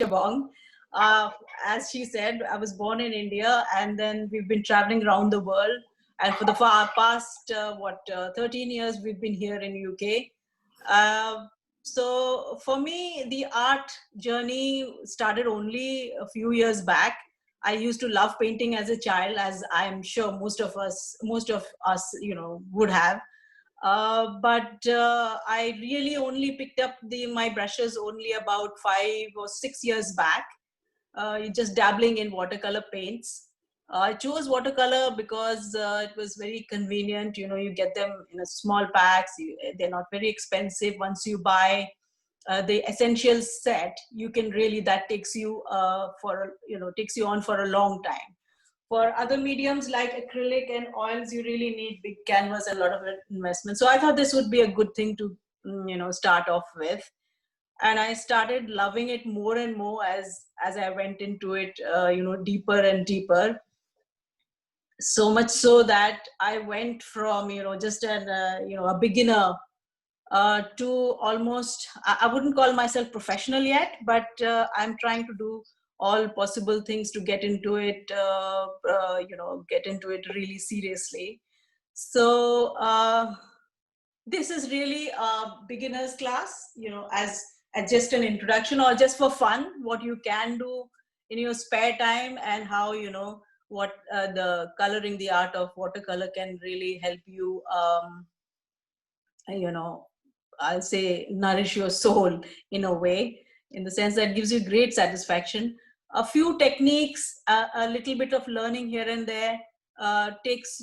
Shabong. Uh, as she said, I was born in India, and then we've been traveling around the world. And for the past 13 years, we've been here in UK. Uh, so for me, the art journey started only a few years back. I used to love painting as a child, as I'm sure most of us, would have. But I really only picked up my brushes only about 5 or 6 years back, just dabbling in watercolor paints. I chose watercolor because it was very convenient. You get them in a small packs. They're not very expensive. Once you buy the essential set, you can really, that takes you takes you on for a long time. For other mediums like acrylic and oils, you really need big canvas and a lot of investment. So I thought this would be a good thing to start off with, and I started loving it more and more as I went into it, deeper and deeper. So much so that I went from just a beginner to almost, I wouldn't call myself professional yet, but I'm trying to do all possible things to get into it, get into it really seriously. So this is really a beginner's class, as just an introduction or just for fun, what you can do in your spare time, and how, what the coloring, the art of watercolor can really help you, you know, I'll say nourish your soul in a way, in the sense that gives you great satisfaction. A few techniques, a little bit of learning here and there takes,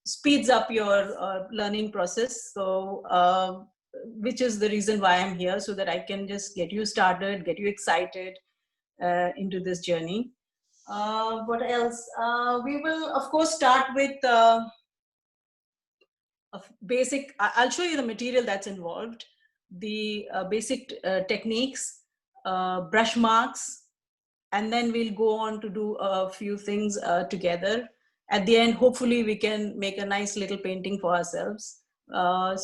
speeds up your learning process. So, which is the reason why I'm here, so that I can just get you started, get you excited into this journey. What else? We will, of course, start with basic. I'll show you the material that's involved, the basic techniques, brush marks, and then we'll go on to do a few things together. At the end, hopefully we can make a nice little painting for ourselves. Yeah,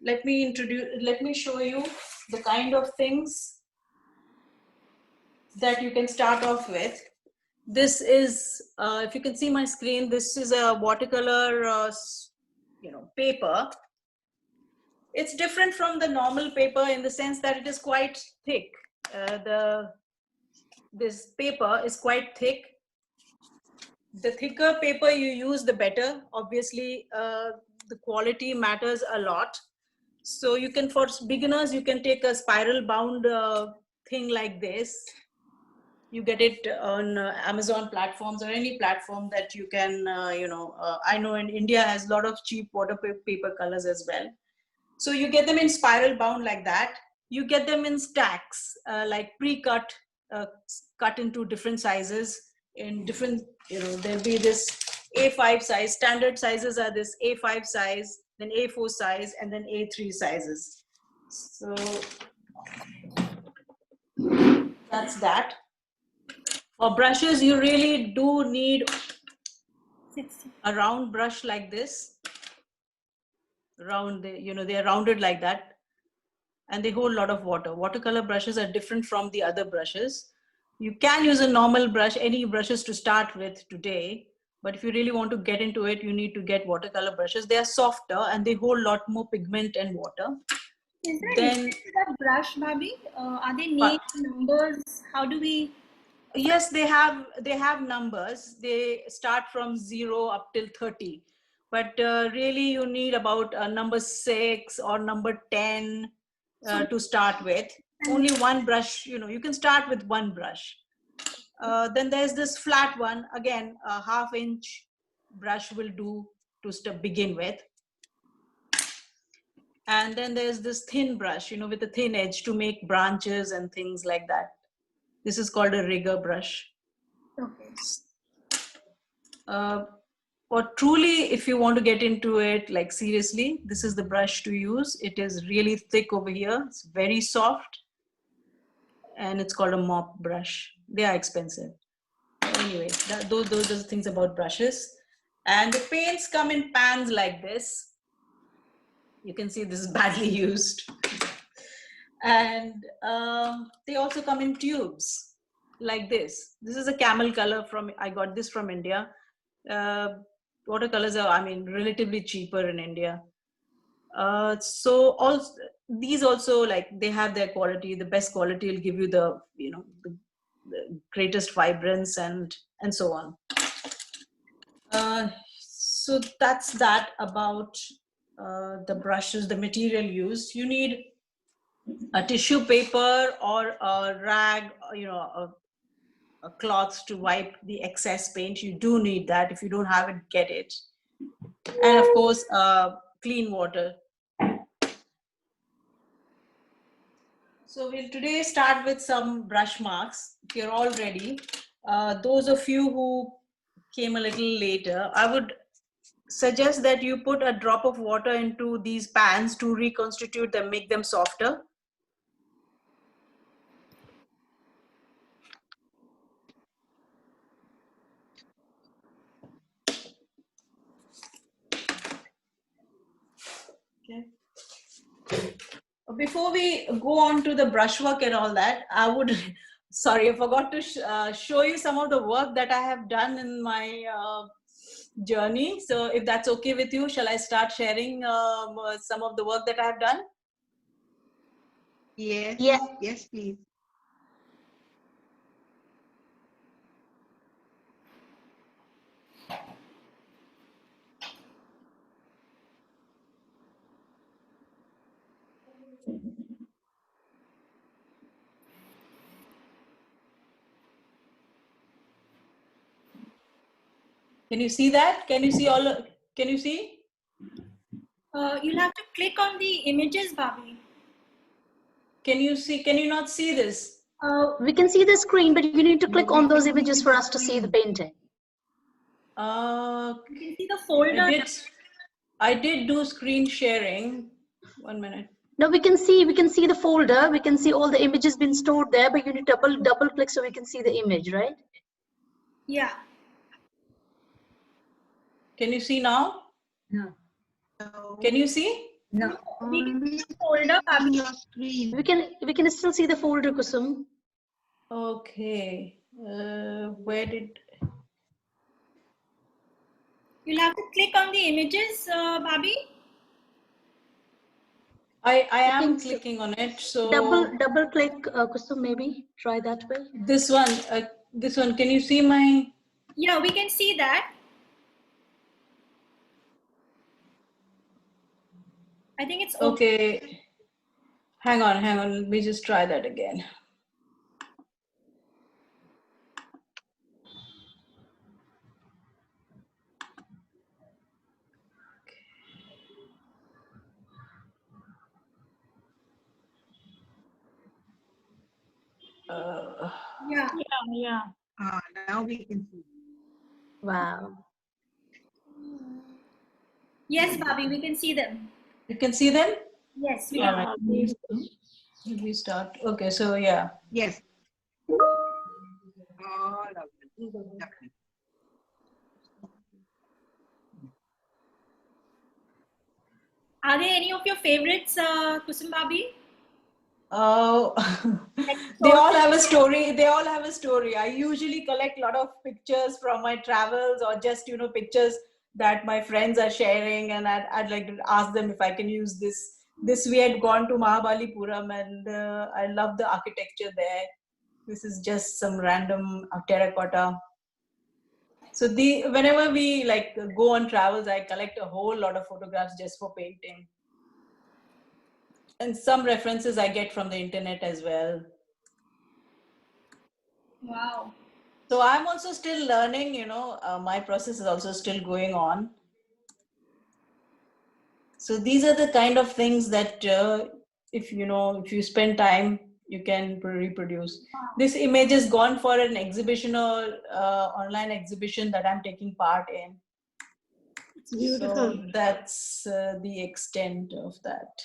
let me show you the kind of things that you can start off with. This is, if you can see my screen, this is a watercolor, paper. It's different from the normal paper in the sense that it is quite thick. This paper is quite thick. The thicker paper you use, the better. Obviously, the quality matters a lot. So you can, for beginners, you can take a spiral bound thing like this. You get it on Amazon platforms or any platform that you can, I know in India has a lot of cheap paper colors as well. So you get them in spiral bound like that. You get them in stacks, like pre-cut, cut into different sizes in different, there'll be this A5 size, standard sizes are this A5 size, then A4 size, and then A3 sizes. So that's that. For brushes, you really do need a round brush like this. Round, they are rounded like that, and they hold a lot of water. Watercolor brushes are different from the other brushes. You can use a normal brush, any brushes to start with today, but if you really want to get into it, you need to get watercolor brushes. They are softer and they hold a lot more pigment and water. Is there a brush, Bhabhi? Are they named numbers? How do we? Yes, they have numbers. They start from 0 up till 30, but really you need about number 6 or number 10 to start with. Only one brush, you can start with one brush. Then there's this flat one. Again, a half-inch brush will do to begin with. And then there's this thin brush, with a thin edge to make branches and things like that. This is called a rigger brush. Okay. Or truly, if you want to get into it, like seriously, this is the brush to use. It is really thick over here. It's very soft. And it's called a mop brush. They are expensive. Anyway, those are the things about brushes. And the paints come in pans like this. You can see this is badly used. And they also come in tubes like this. This is a camel color I got this from India. Watercolors are, I mean, relatively cheaper in India. So also these also, like, they have their quality. The best quality will give you the, you know, the greatest vibrance and so on. So that's that about the brushes, the material used. You need a tissue paper or a rag, you know, a cloth to wipe the excess paint. You do need that. If you don't have it, get it. And of course, clean water. So we'll today start with some brush marks. If you're all ready, those of you who came a little later, I would suggest that you put a drop of water into these pans to reconstitute them, make them softer. Okay. Before we go on to the brushwork and all that, I would, sorry, I forgot to show you some of the work that I have done in my journey. So if that's okay with you, shall I start sharing some of the work that I have done? Yes. Yeah. Yes, please. Can you see that? Can you see all? Can you see? You'll have to click on the images, Bobby. Can you see? Can you not see this? We can see the screen, but you need to click on those images for us to see the painting. You can see the folder. I did do screen sharing. 1 minute. No, we can see the folder. We can see all the images been stored there, but you need to double click so we can see the image, right? Yeah. Can you see now? No. Can you see? No. We can see the folder, Bobby. Your screen. We can still see the folder, Kusum. Okay. Where did? You'll have to click on the images, Bobby. I am clicking on it. So double click, Kusum. Maybe try that way. This one. This one. Can you see my? Yeah, we can see that. I think it's okay. Hang on. Let me just try that again. Yeah. Now we can see. Wow. Yes, Bobby, we can see them. You can see them? Yes, we All can. right. Let me start. Okay, so yeah. Yes. All of them. Are there any of your favorites, Kusum Bobby? Oh, they all have a story. They all have a story. I usually collect a lot of pictures from my travels, or just, you know, pictures that my friends are sharing, and I'd like to ask them if I can use this. We had gone to Mahabalipuram, and I love the architecture there. This is just some random terracotta. So whenever we like go on travels, I collect a whole lot of photographs just for painting. And some references I get from the internet as well. Wow. So I'm also still learning, you know, my process is also still going on. So these are the kind of things that if you spend time, you can reproduce. Wow. This image is gone for an exhibition or online exhibition that I'm taking part in. It's beautiful. So that's the extent of that.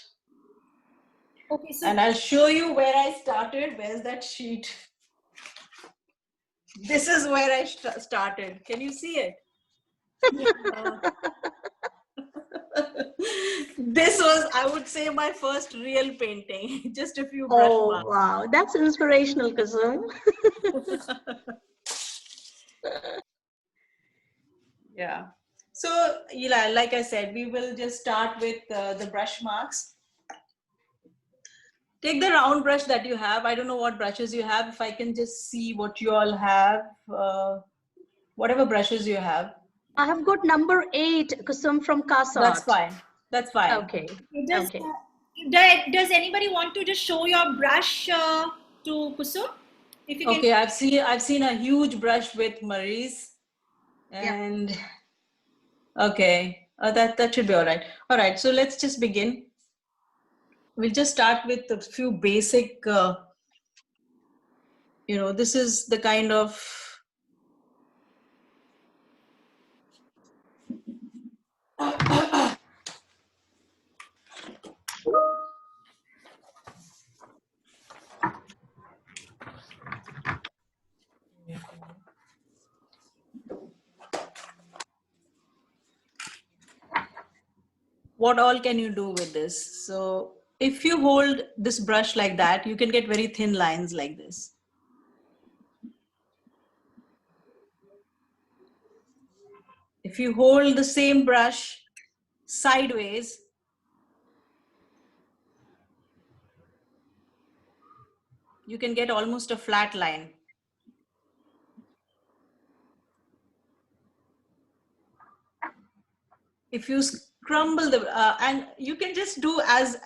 Okay, so and I'll show you where I started. Where's that sheet? This is where I started. Can you see it? This was, I would say, my first real painting. Just a few brush Oh, marks. wow. That's inspirational, Kusum. Yeah. So, Eli, like I said, we will just start with the brush marks. Take the round brush that you have. I don't know what brushes you have. If I can just see what you all have, whatever brushes you have. I have got number 8, Kusum from That's Kasart. fine. That's fine. Okay. Does, Okay. does anybody want to just show your brush to Kusum? If you can. Okay, I've seen a huge brush with Marie's, and okay, that should be all right. All right, so let's just begin. We'll just start with a few basic. This is the kind of. What all can you do with this? So if you hold this brush like that, you can get very thin lines like this. If you hold the same brush sideways, you can get almost a flat line. If you scrumble the, and you can just do as,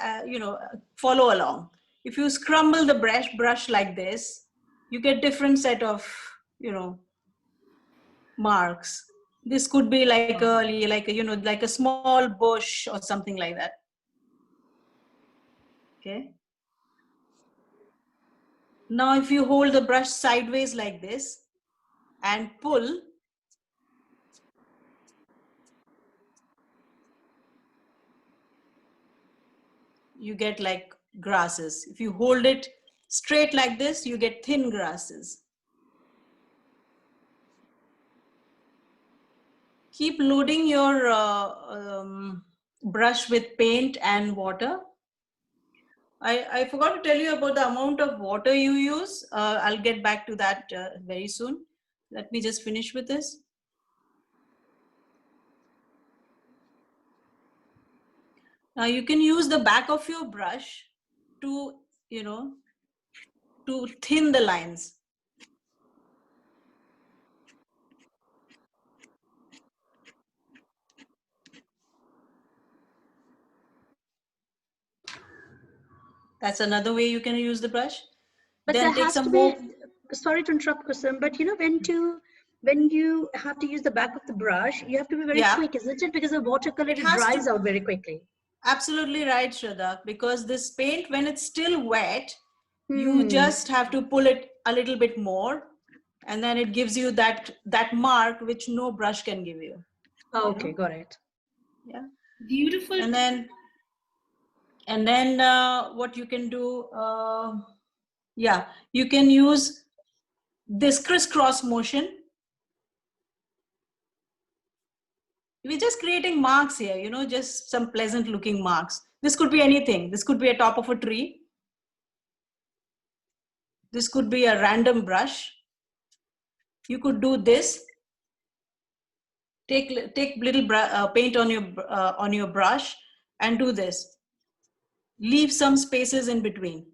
follow along. If you scrumble the brush like this, you get different set of, marks. This could be like like a small bush or something like that. Okay. Now, if you hold the brush sideways like this and pull, you get like grasses. If you hold it straight like this, you get thin grasses. Keep loading your brush with paint and water. I forgot to tell you about the amount of water you use. I'll get back to that very soon. Let me just finish with this. Now you can use the back of your brush to, to thin the lines. That's another way you can use the brush. But Then there take has some to more. be, sorry to interrupt, Kusum, but when you have to use the back of the brush, you have to be very quick, isn't it? Because the watercolor, it dries out very quickly. Absolutely right, Shraddha. Because this paint, when it's still wet, you just have to pull it a little bit more, and then it gives you that mark which no brush can give you. Okay, got it. Yeah. Beautiful. And then what you can do, you can use this crisscross motion. We're just creating marks here, just some pleasant looking marks. This could be anything. This could be a top of a tree. This could be a random brush. You could do this. Take little paint on your brush and do this. Leave some spaces in between.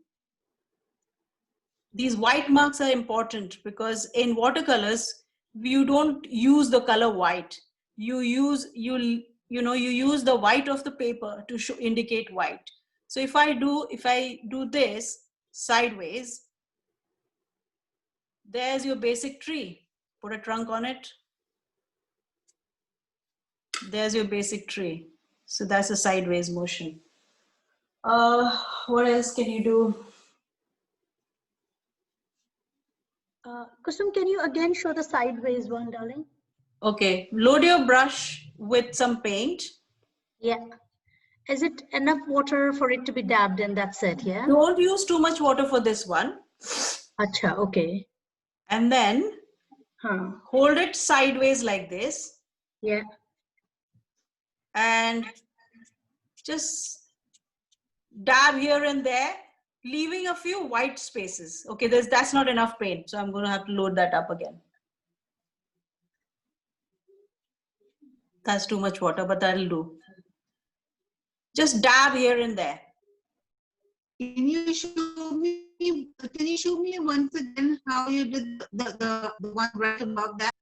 These white marks are important because in watercolors, you don't use the color white. You use the white of the paper to indicate white. So if I do this sideways, there's your basic tree. Put a trunk on it. There's your basic tree. So that's a sideways motion. What else can you do? Kusum, can you again show the sideways one, darling? Okay, load your brush with some paint. Yeah. Is it enough water for it to be dabbed and that's it, yeah? Don't use too much water for this one. Acha, okay. And then hold it sideways like this. Yeah. And just dab here and there, leaving a few white spaces. Okay, that's not enough paint, so I'm going to have to load that up again. That's too much water, but that'll do. Just dab here and there. Can you show me once again how you did the one right above that?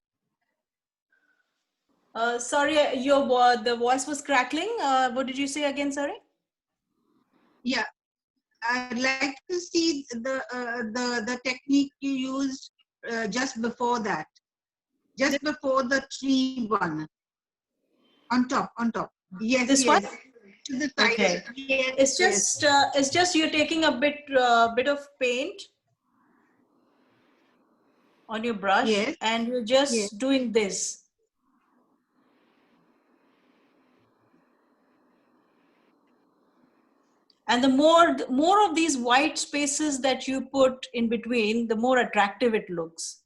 Sorry, the voice was crackling. What did you say again? Sorry. Yeah, I'd like to see the technique you used just before that, just before the tree one. On top. Yes, This yes. one? To the side. Okay. Yes, It's just you're taking a bit of paint on your brush, yes. and you're just doing this. And the more of these white spaces that you put in between, the more attractive it looks.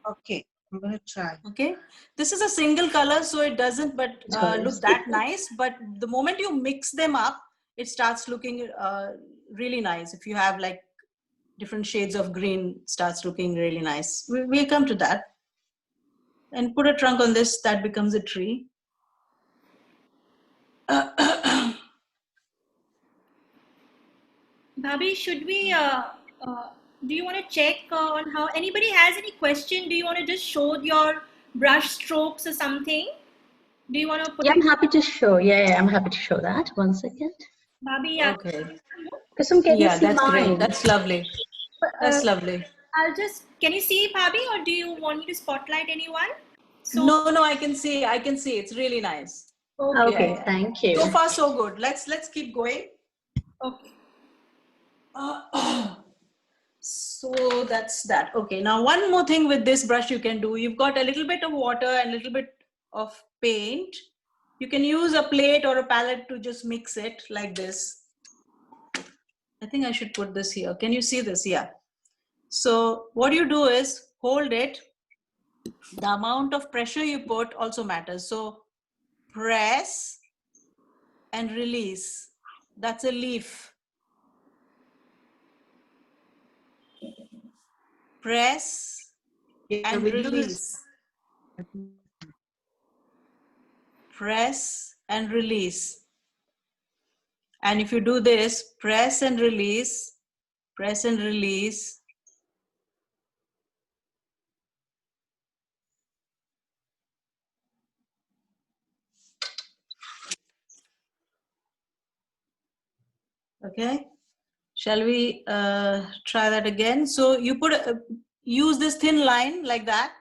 Okay, I'm gonna try. Okay, this is a single color, so it doesn't look that nice. But the moment you mix them up, it starts looking really nice. If you have like different shades of green, starts looking really nice. We'll come to that. And put a trunk on this, that becomes a tree. Bhabhi, should we, do you want to check on how, anybody has any question? Do you want to just show your brush strokes or something? Do you want to put Yeah, I'm happy to show. Yeah, I'm happy to show that. 1 second. Bhabhi, yeah. Okay. Kusum, can you see that's mine? great. That's lovely. That's lovely. I'll just, can you see Bhabhi, or do you want me to spotlight anyone? So, No, I can see. It's really nice. Okay, thank you. So far, so good. Let's keep going. okay. So that's that. Okay, now one more thing with this brush you can do. You've got a little bit of water and a little bit of paint. You can use a plate or a palette to just mix it like this. I think I should put this here. Can you see this? Yeah. So what you do is hold it. The amount of pressure you put also matters. So press and release. That's a leaf. Press and release. Press and release. And if you do this, press and release, press and release. Okay. Shall we try that again? So you use this thin line like that.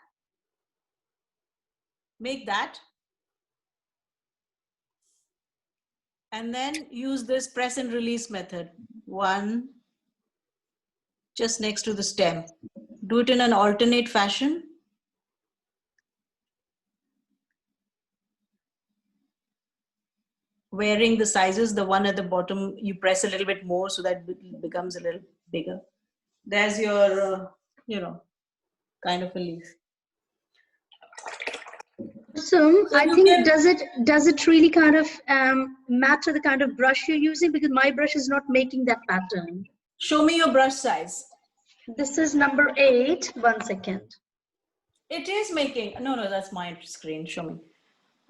Make that. And then use this press and release method. One, just next to the stem. Do it in an alternate fashion. Varying the sizes, the one at the bottom, you press a little bit more so that it becomes a little bigger. There's your, kind of a leaf. So I think does it really kind of matter the kind of brush you're using, because my brush is not making that pattern. Show me your brush size. This is number 8. 1 second. It is making. No, that's my screen. Show me.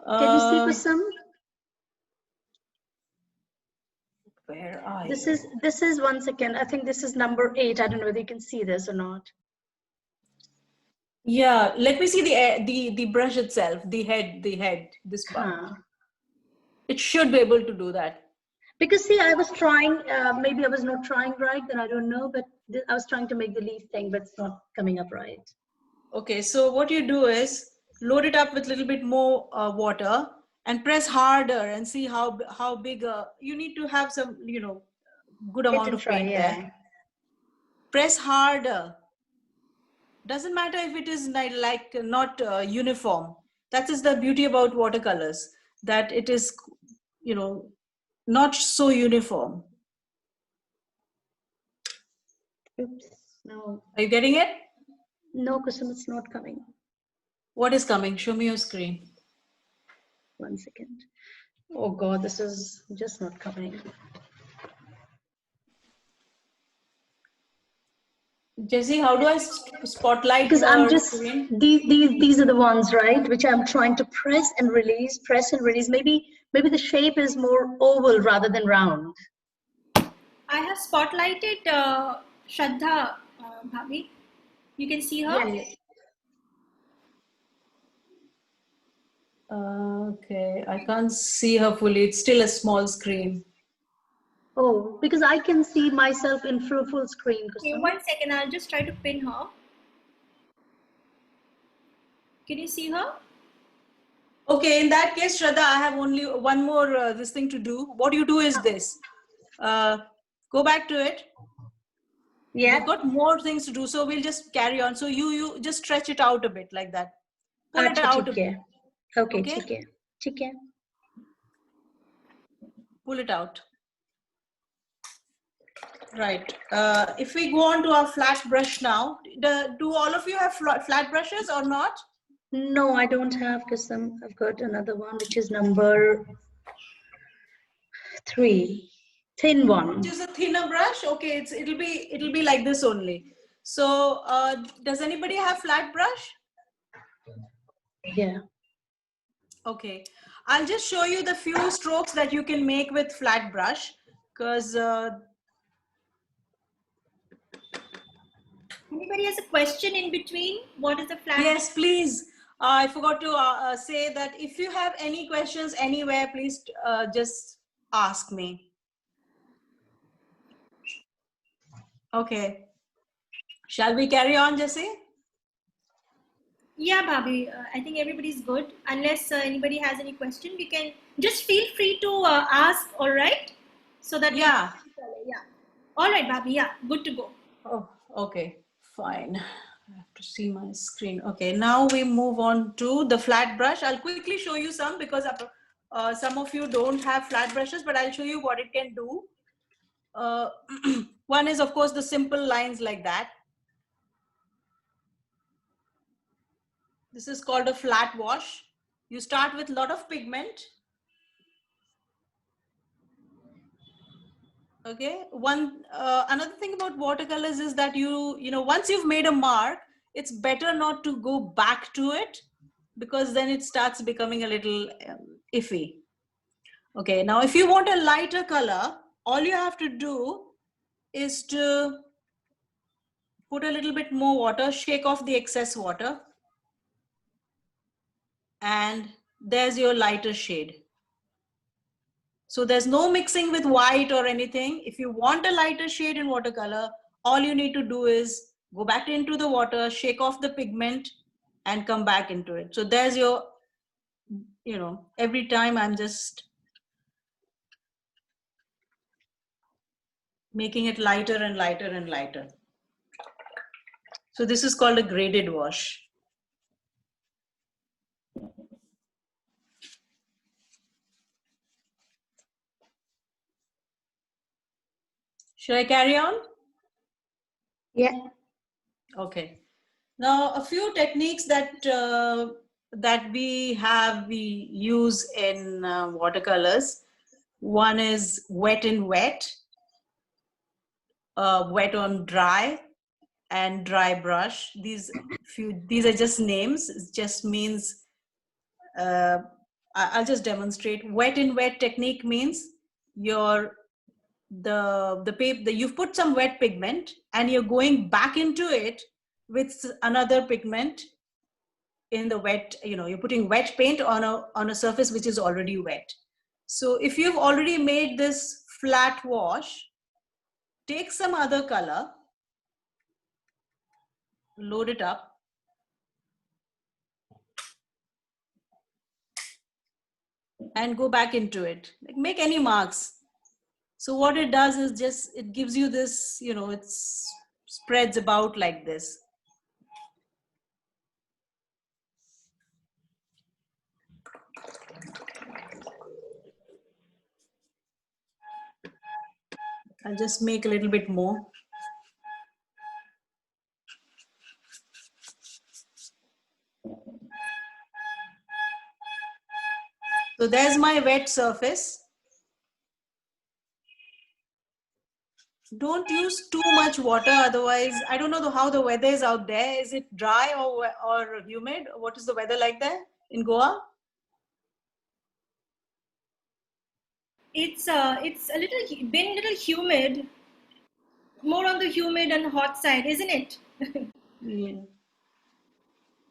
Can you see Kusum? Where are you? This is 1 second. I think this is number 8. I don't know whether you can see this or not. Yeah, let me see the brush itself, the head, this part. It should be able to do that. Because see, I was trying, maybe I was not trying right, then I don't know, but I was trying to make the leaf thing, but it's not coming up right. Okay, so what you do is load it up with a little bit more water and press harder and see how big, you need to have some, good amount of paint there. Press harder. Doesn't matter if it is like not uniform. That is the beauty about watercolors, that it is, not so uniform. Oops, no. Are you getting it? No, Kusum, it's not coming. What is coming? Show me your screen. 1 second. Oh God, this is just not coming. Jessie, how do I spotlight Because I'm your just, screen? these are the ones, right, which I'm trying to press and release, press and release. Maybe the shape is more oval rather than round. I have spotlighted Shraddha, Bhabi. You can see her. Yeah. Okay, I can't see her fully. It's still a small screen. Oh, because I can see myself in full screen. Okay, 1 second. I'll just try to pin her. Can you see her? Okay, in that case, Shraddha, I have only one more this thing to do. What you do is this. Go back to it. Yeah. We've got more things to do, so we'll just carry on. So you just stretch it out a bit like that. Pull it out a bit. Okay, Okay? ठीक है. Pull it out. Right. If we go on to our flat brush now, do all of you have flat brushes or not? No, I don't have, because I've got another one, which is number 3, thin one. Which is a thinner brush. Okay, it'll be like this only. So does anybody have flat brush? Yeah. Okay, I'll just show you the few strokes that you can make with flat brush, because Anybody has a question in between? What is the flat? yes, please. I forgot to say that if you have any questions anywhere, please just ask me. Okay. Shall we carry on, Jessie? Yeah, Bhabi. I think everybody's good. Unless anybody has any question, we can just feel free to ask. All right. So that yeah. Yeah. All right, Bhabi. Yeah, good to go. Oh, okay. Fine. I have to see my screen. Okay, now we move on to the flat brush. I'll quickly show you some, because some of you don't have flat brushes, but I'll show you what it can do. One is, of course, the simple lines like that. This is called a flat wash. You start with a lot of pigment. Okay, another thing about watercolors is that once you've made a mark, it's better not to go back to it, because then it starts becoming a little iffy. Okay, now if you want a lighter color, all you have to do is to put a little bit more water, shake off the excess water, and there's your lighter shade. So there's no mixing with white or anything. If you want a lighter shade in watercolor, all you need to do is go back into the water, shake off the pigment, and come back into it. So there's your, every time I'm just making it lighter and lighter and lighter. So this is called a graded wash. Should I carry on? Yeah. Okay. Now, a few techniques that we use in watercolors. One is wet and wet, wet on dry, and dry brush. These are just names. It just means I'll just demonstrate. Wet and wet technique means you've put some wet pigment and you're going back into it with another pigment in the wet, you're putting wet paint on a surface which is already wet. So if you've already made this flat wash, take some other color, load it up, and go back into it. Make any marks. So what it does is just, it gives you this, it spreads about like this. I'll just make a little bit more. So there's my wet surface. Don't use too much water, otherwise, I don't know how the weather is out there. Is it dry or humid? What is the weather like there in Goa? It's been a little humid, more on the humid and hot side, isn't it? Yeah.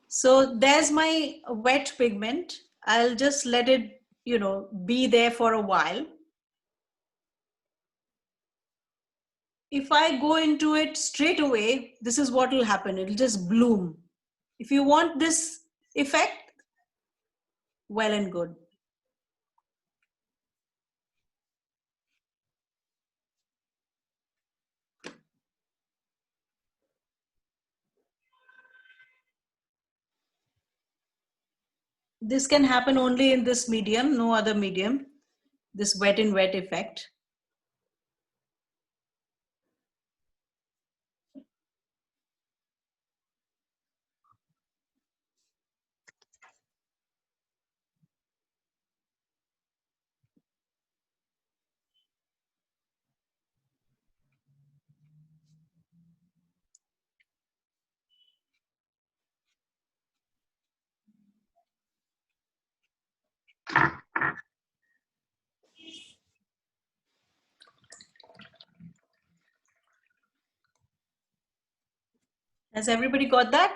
So there's my wet pigment. I'll just let it, be there for a while. If I go into it straight away, this is what will happen. It'll just bloom. If you want this effect, well and good. This can happen only in this medium, no other medium, this wet in wet effect. Has everybody got that?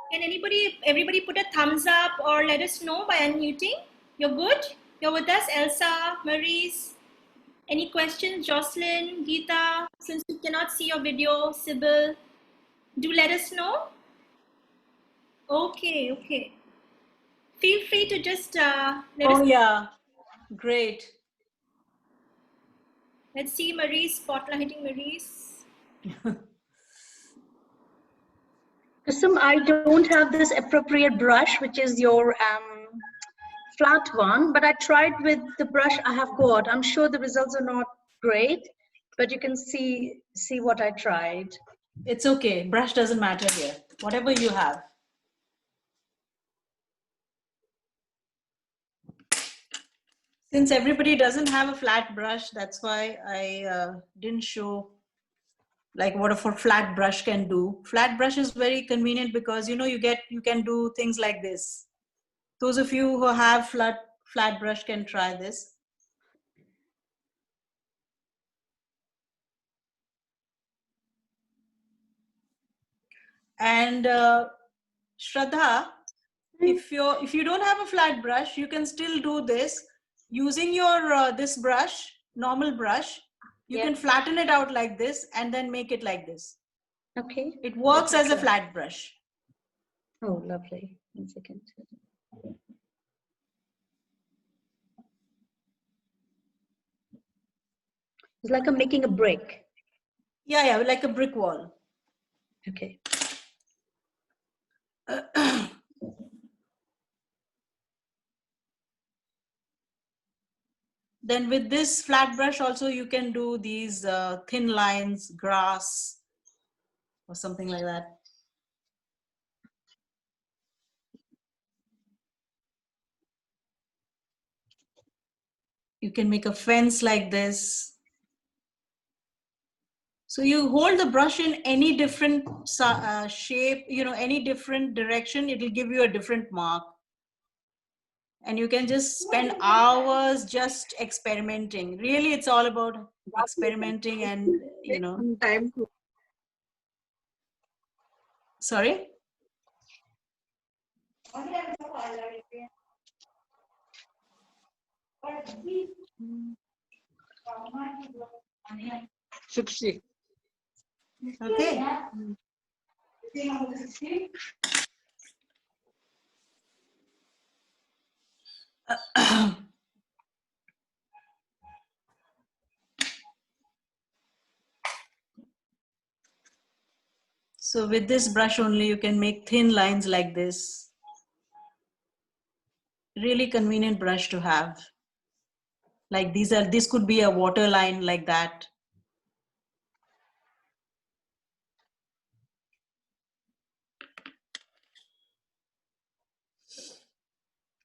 Can everybody put a thumbs up or let us know by unmuting? You're good? You're with us, Elsa, Maurice? Any questions, Jocelyn, Geeta? Since we cannot see your video, Sybil, do let us know. Okay. Feel free to just let us know. Yeah, great. Let's see Maurice, spotlighting Maurice. Kusum, I don't have this appropriate brush, which is your flat one, but I tried with the brush I have got. I'm sure the results are not great, but you can see what I tried. It's okay. Brush doesn't matter here. Whatever you have. Since everybody doesn't have a flat brush, that's why I didn't show like what a flat brush can do. Flat brush is very convenient because you can do things like this. Those of you who have flat brush can try this. And Shraddha, if you don't have a flat brush, you can still do this using your this brush, normal brush. You can flatten it out like this and then make it like this. Okay. It works as a flat brush. Oh, lovely. 1 second. It's like I'm making a brick. Yeah, like a brick wall. Okay. Then with this flat brush also you can do these thin lines, grass, or something like that. You can make a fence like this. So you hold the brush in any different shape, any different direction, it will give you a different mark. And you can just spend hours just experimenting. Really, it's all about experimenting and, Sorry? Succeed. Okay. So with this brush only, you can make thin lines like this. Really convenient brush to have. Like this could be a water line like that.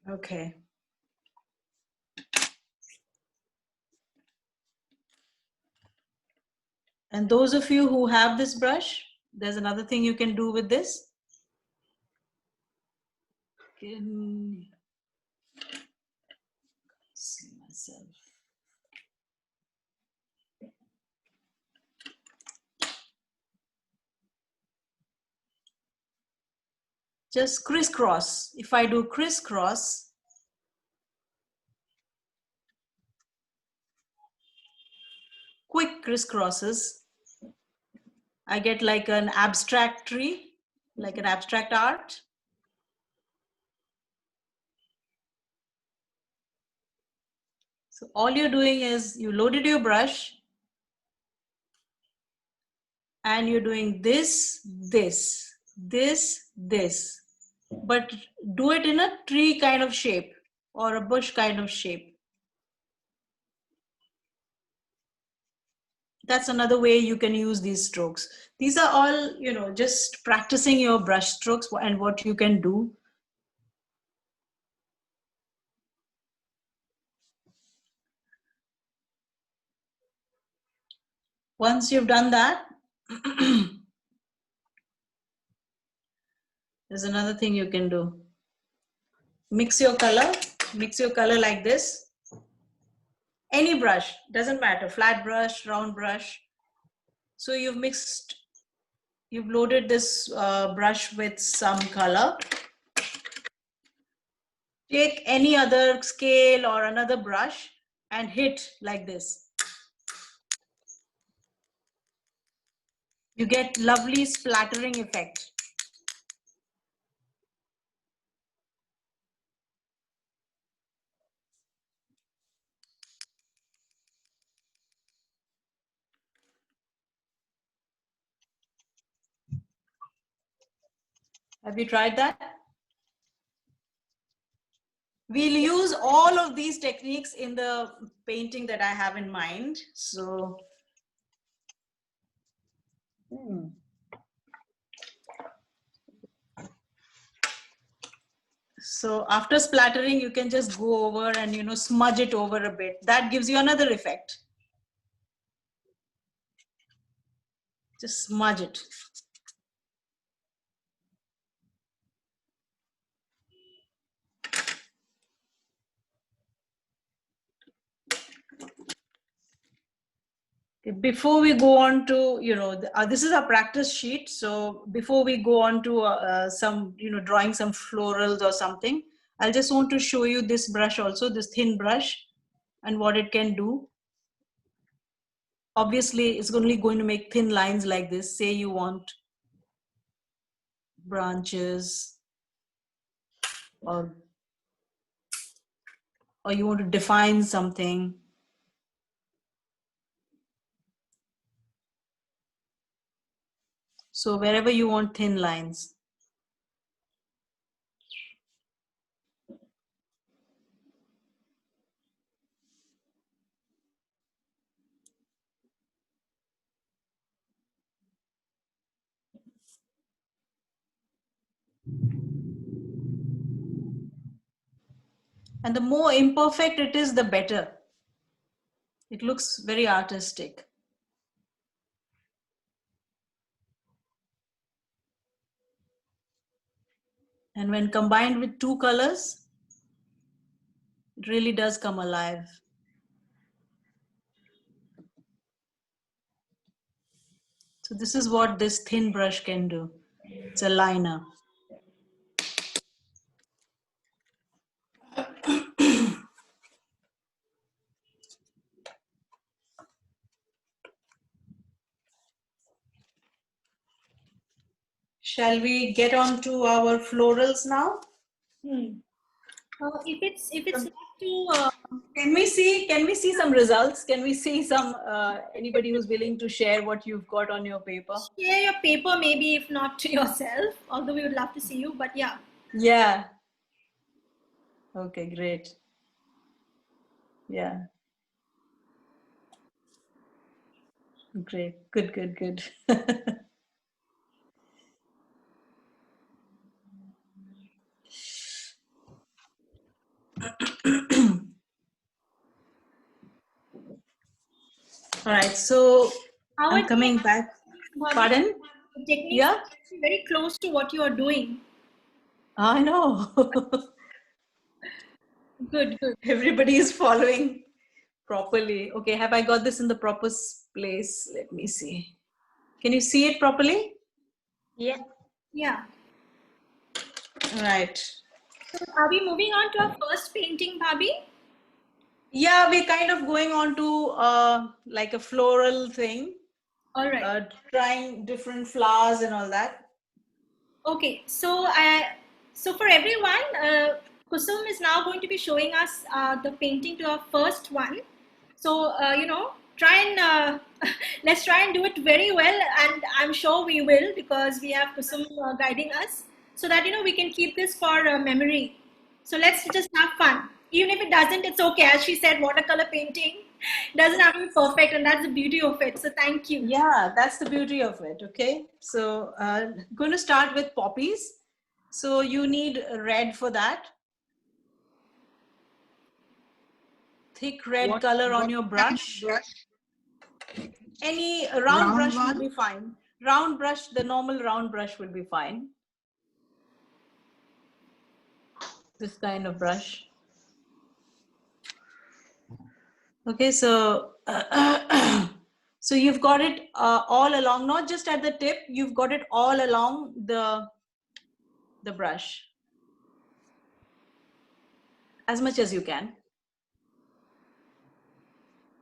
Okay. And those of you who have this brush, there's another thing you can do with this. Can see myself. Just crisscross. If I do crisscross, quick crisscrosses, I get like an abstract tree, like an abstract art. So all you're doing is you loaded your brush and you're doing this, this, this, this, but do it in a tree kind of shape or a bush kind of shape. That's another way you can use these strokes. These are all, you know, just practicing your brush strokes and what you can do. Once you've done that, there's another thing you can do. Mix your color like this. Any brush, doesn't matter, flat brush, round brush. So you've loaded this brush with some color. Take any other scale or another brush and hit like this. You get lovely splattering effect. Have you tried that? We'll use all of these techniques in the painting that I have in mind. So, so after splattering, you can just go over and, you know, smudge it over a bit. That gives you another effect. Just smudge it. Before we go on to, you know, this is a practice sheet. So before we go on to some, you know, drawing some florals or something, I just want to show you this brush also, this thin brush, and what it can do. Obviously, it's only going to make thin lines like this. Say you want branches, or you want to define something. So wherever you want thin lines. And the more imperfect it is, the better. It looks very artistic. And when combined with two colors, it really does come alive. So this is what this thin brush can do. It's a liner. Shall we get on to our florals now? If it's not too Can we see some results? Can we see some anybody who's willing to share what you've got on your paper? share your paper, maybe if not to yourself, although we would love to see you, but yeah. Yeah. Okay, great. Yeah. Great. Good, good, good. All right, so How I'm are coming back. Bobby? Pardon? The techniques Yeah, are very close to what you are doing. I know. Good, good. Everybody is following properly. Okay, have I got this in the proper place? Let me see. Can you see it properly? Yeah. Yeah. Right. So are we moving on to our first painting, Bobby? Yeah, we're kind of going on to like a floral thing, All right. trying different flowers and all that. Okay. So for everyone, Kusum is now going to be showing us the painting to our first one. So try and let's try and do it very well, and I'm sure we will because we have Kusum guiding us, so that we can keep this for memory. So let's just have fun. Even if it doesn't, it's okay. As she said, watercolor painting doesn't have to be perfect, and that's the beauty of it. So thank you. Yeah, that's the beauty of it. Okay, so going to start with poppies. So you need red for that. Thick red color on your brush. Any round brush will be fine. Round brush, the normal round brush will be fine. This kind of brush. Okay, so so you've got it all along, not just at the tip, you've got it all along the brush as much as you can.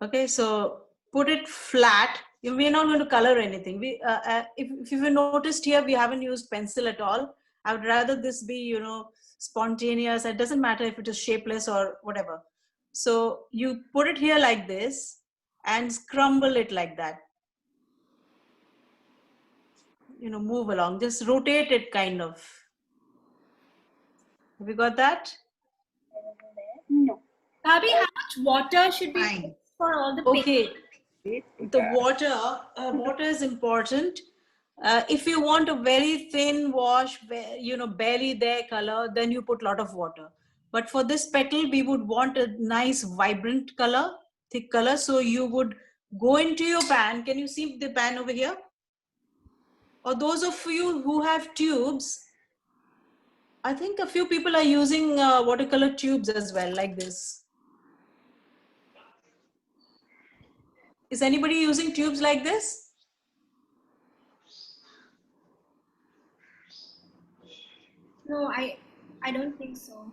Okay, so put it flat. We're not going to color anything. If you've noticed here, we haven't used pencil at all. I would rather this be, spontaneous. It doesn't matter if it is shapeless or whatever. So you put it here like this and scrumble it like that. Move along. Just rotate it kind of. Have you got that? No. Bobby, how much water should we put for all the paint? Okay, the water is important. If you want a very thin wash, barely there color, then you put a lot of water. But for this petal, we would want a nice vibrant color, thick color. So you would go into your pan. Can you see the pan over here? Or those of you who have tubes, I think a few people are using watercolor tubes as well, like this. Is anybody using tubes like this? No, I don't think so.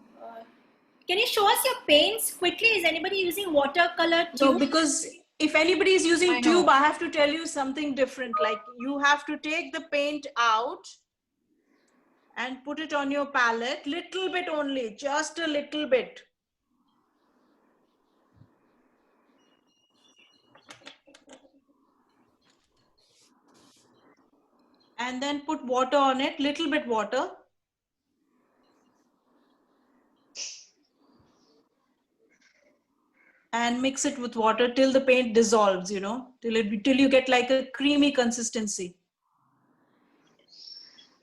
Can you show us your paints quickly? Is anybody using watercolor tube? No, because if anybody is using tube, I have to tell you something different. Like you have to take the paint out and put it on your palette, little bit only, just a little bit. And then put water on it, little bit water. And mix it with water till the paint dissolves, till you get like a creamy consistency.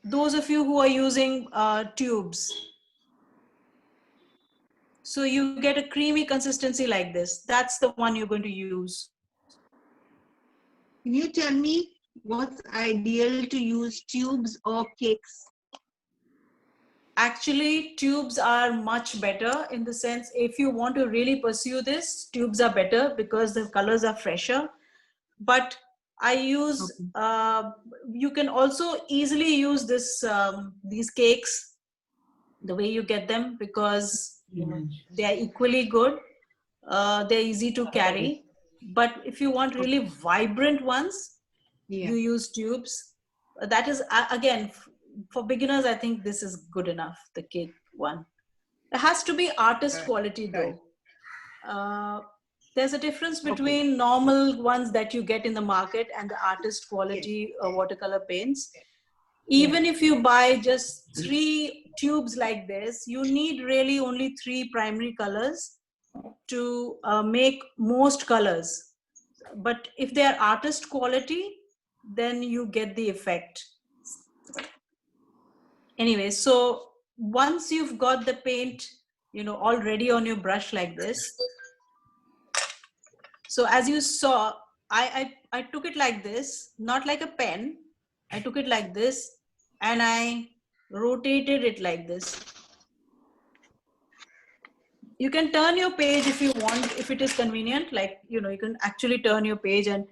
Those of you who are using tubes. So you get a creamy consistency like this. That's the one you're going to use. Can you tell me what's ideal to use, tubes or cakes? Actually, tubes are much better in the sense, if you want to really pursue this, tubes are better because the colors are fresher. But I use, you can also easily use these cakes the way you get them, because they are equally good. They're easy to carry. But if you want really vibrant ones, you use tubes. That is, again, for beginners, I think this is good enough, the cake one. It has to be artist quality though. There's a difference between normal ones that you get in the market and the artist quality watercolor paints. Even if you buy just 3 tubes like this, you need really only 3 primary colors to make most colors. But if they are artist quality, then you get the effect. Anyway, so once you've got the paint already on your brush like this. So as you saw, I took it like this, not like a pen. I took it like this and I rotated it like this. You can turn your page if you want, if it is convenient, like, you can actually turn your page and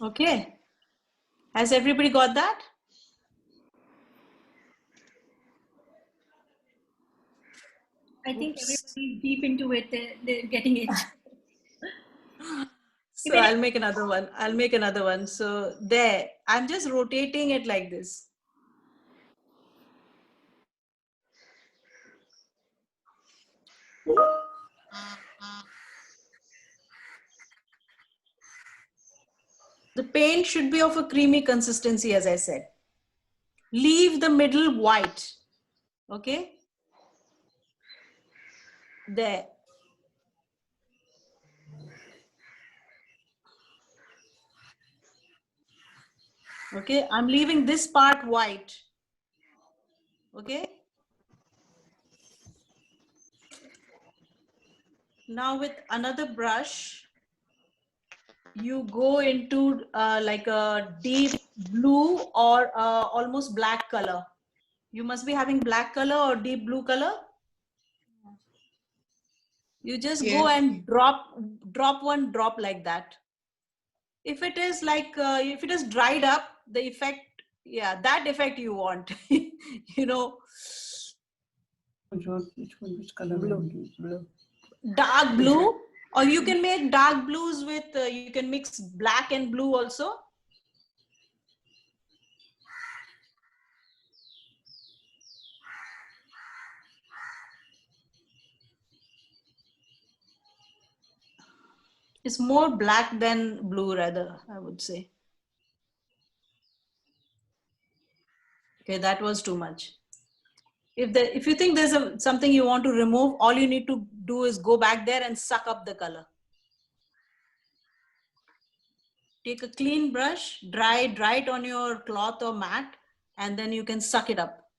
okay. Has everybody got that? I think Oops. everybody's deep into it. They're getting it. So I'll make another one. I'll make another one. So there, I'm just rotating it like this. The paint should be of a creamy consistency, as I said. Leave the middle white. Okay. There. Okay. I'm leaving this part white. Okay. Now with another brush, you go into like a deep blue or almost black color. You must be having black color or deep blue color. You just go and drop one drop like that. If it is like, if it is dried up, the effect, yeah, that effect you want, Which color? Blue. Dark blue, or you can make dark blues with, you can mix black and blue also. It's more black than blue, rather, I would say. Okay, that was too much. If you think there's something you want to remove, all you need to do is go back there and suck up the color. Take a clean brush, dry it on your cloth or mat, and then you can suck it up.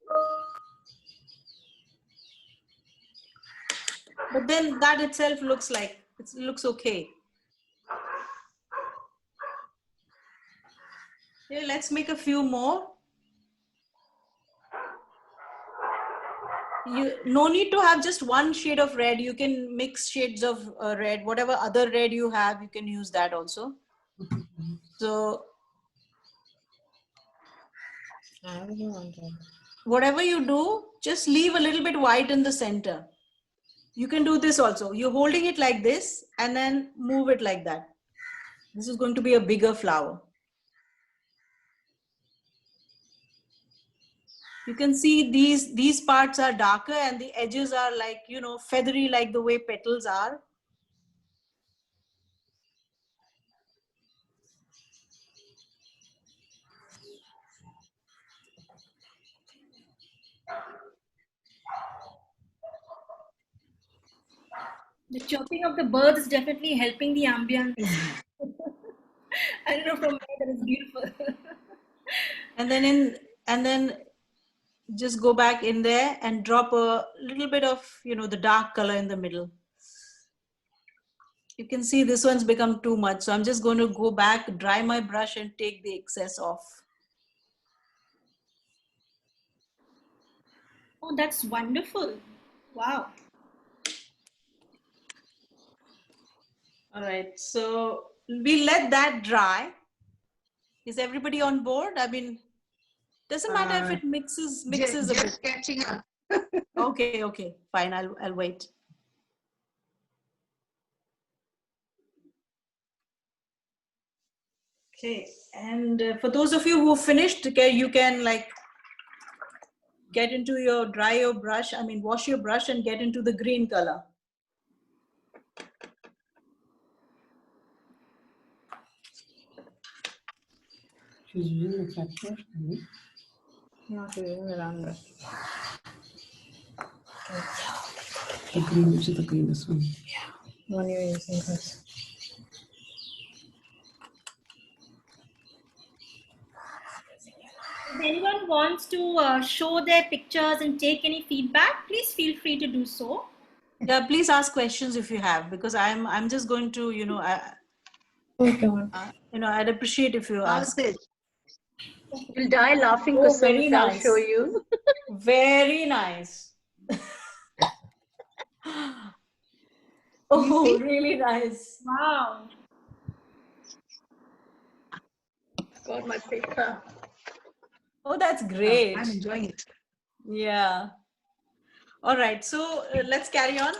But then that itself looks like, it looks okay. Okay, let's make a few more. No need to have just one shade of red. You can mix shades of red, whatever other red you have, you can use that also. So whatever you do, just leave a little bit white in the center. You can do this also. You're holding it like this and then move it like that. This is going to be a bigger flower. You can see these parts are darker and the edges are like, feathery, like the way petals are. The chirping of the birds is definitely helping the ambience. I don't know from where, that is beautiful. And then just go back in there and drop a little bit of, the dark color in the middle. You can see this one's become too much. So I'm just going to go back, dry my brush and take the excess off. Oh, that's wonderful. Wow. All right, so we let that dry. Is everybody on board? I mean, doesn't matter if it mixes a bit. Just catching up. Okay, fine. I'll wait. Okay, and for those of you who finished, okay, you can like get into your brush. I mean, wash your brush and get into the green color. She's using the flat brush, maybe. No, she's using the round brush. The green, which is the greenest one. Yeah, the one you're using first. If anyone wants to show their pictures and take any feedback, please feel free to do so. Yeah, please ask questions if you have, because I'm just going to, Okay, one. I'd appreciate if you How's ask. it? You'll die laughing, Oh, Kusum, very if I'll nice. show you. Very nice. Oh, see? really nice. Wow. Got my paper. Oh, that's I'm great. enjoying it. Yeah. All right. So let's carry on.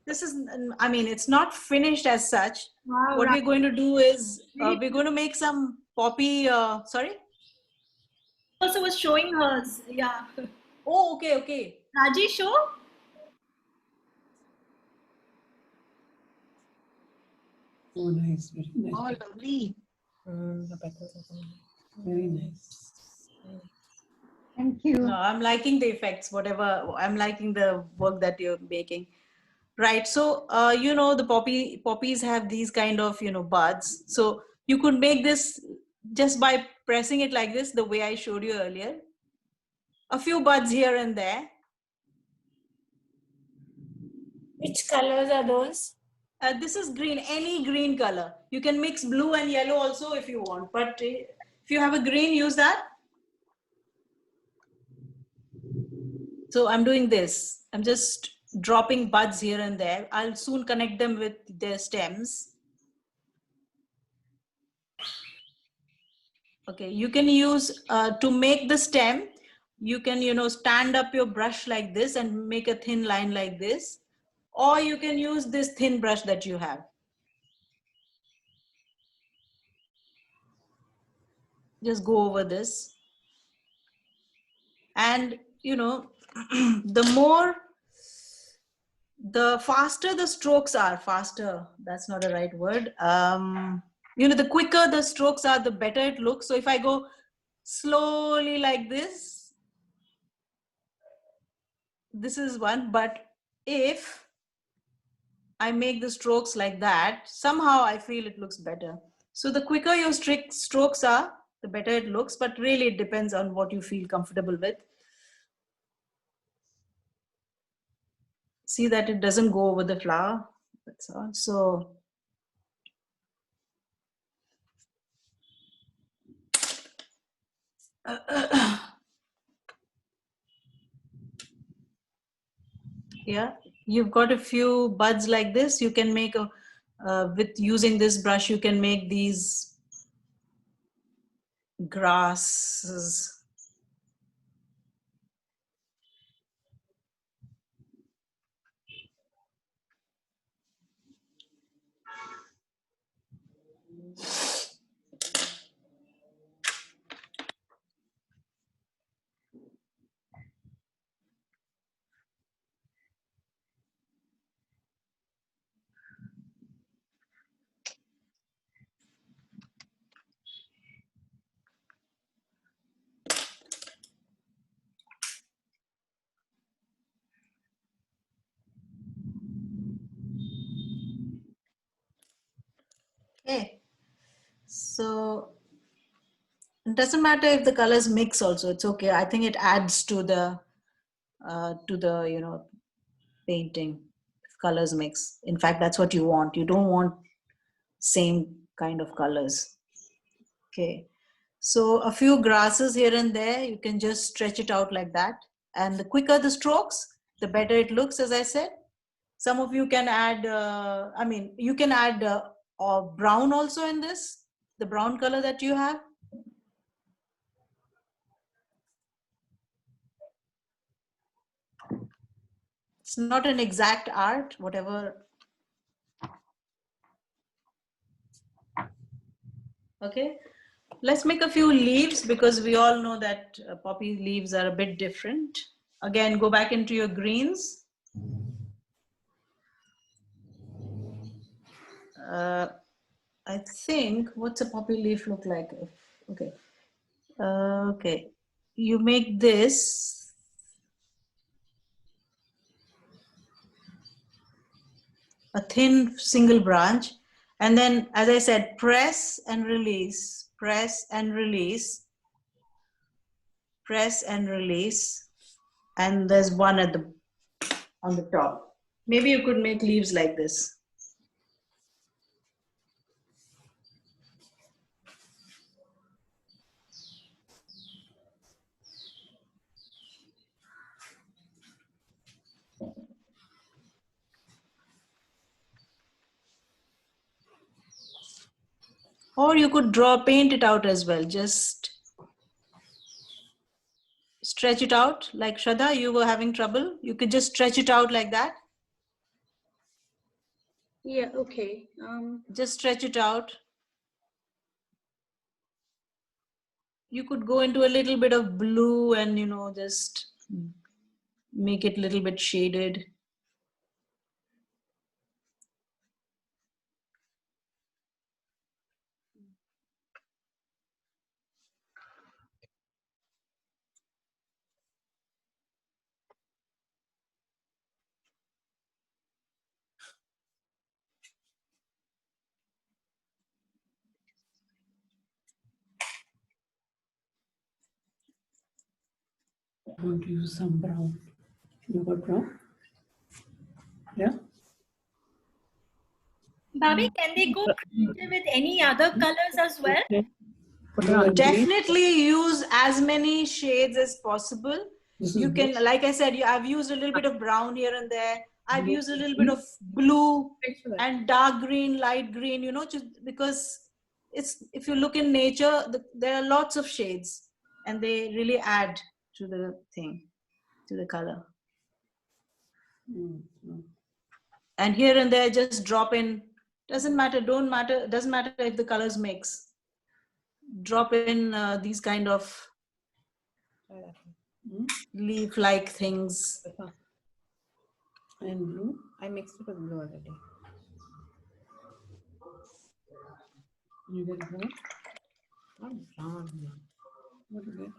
This is, I mean, it's not finished as such. Wow. What we're going to do is Very we're going to make some poppy, sorry? also was showing hers. Yeah. Oh, okay, okay. Raji, show. Oh, nice. Very nice. Oh, lovely. The petals are coming. Very nice. Thank you. No, I'm liking the effects, whatever. I'm liking the work that you're making. Right. So, the poppies have these kind of, buds. So you could make this just by pressing it like this, the way I showed you earlier. A few buds here and there. Which colors are those? This is green, any green color. You can mix blue and yellow also if you want. But if you have a green, use that. So I'm doing this. I'm just dropping buds here and there. I'll soon connect them with their stems. Okay, you can use, to make the stem, you can, stand up your brush like this and make a thin line like this. Or you can use this thin brush that you have. Just go over this. And, the faster the strokes are, that's not a right word. The quicker the strokes are, the better it looks. So if I go slowly like this is one, but if I make the strokes like that, somehow I feel it looks better. So the quicker your strokes are, the better it looks, but really it depends on what you feel comfortable with. See that it doesn't go over the flower. That's all. So yeah, you've got a few buds like this. You can make with using this brush, you can make these grasses. Okay, so it doesn't matter if the colors mix also, it's okay. I think it adds to the painting if colors mix. In fact, that's what you want. You don't want same kind of colors. Okay, so a few grasses here and there, you can just stretch it out like that. And the quicker the strokes, the better it looks, as I said. Some of you can add, you can add brown also in this, the brown color that you have. It's not an exact art, whatever. Okay, let's make a few leaves because we all know that poppy leaves are a bit different. Again, go back into your greens. I think, what's a poppy leaf look like? Okay. Okay. You make this. A thin single branch. And then, as I said, press and release, press and release. press and release. And there's one at on the top. Maybe you could make leaves like this. Or you could paint it out as well. Just stretch it out like Shraddha, you were having trouble. You could just stretch it out like that. Yeah, okay. Just stretch it out. You could go into a little bit of blue and, just make it a little bit shaded. I want to use some brown. You got brown? Yeah. Bobby, can they go creative with any other colors as well? Put it on green. Definitely use as many shades as possible. This is You can, blue. like I said, I've used a little bit of brown here and there. I've used a little bit of blue and dark green, light green, just because if you look in nature, there are lots of shades and they really add to the thing, to the color. And here and there, just drop in, doesn't matter if the colors mix. Drop in these kind of leaf-like things. And blue. I mixed it with blue already. You get brown. Not brown. What do you get?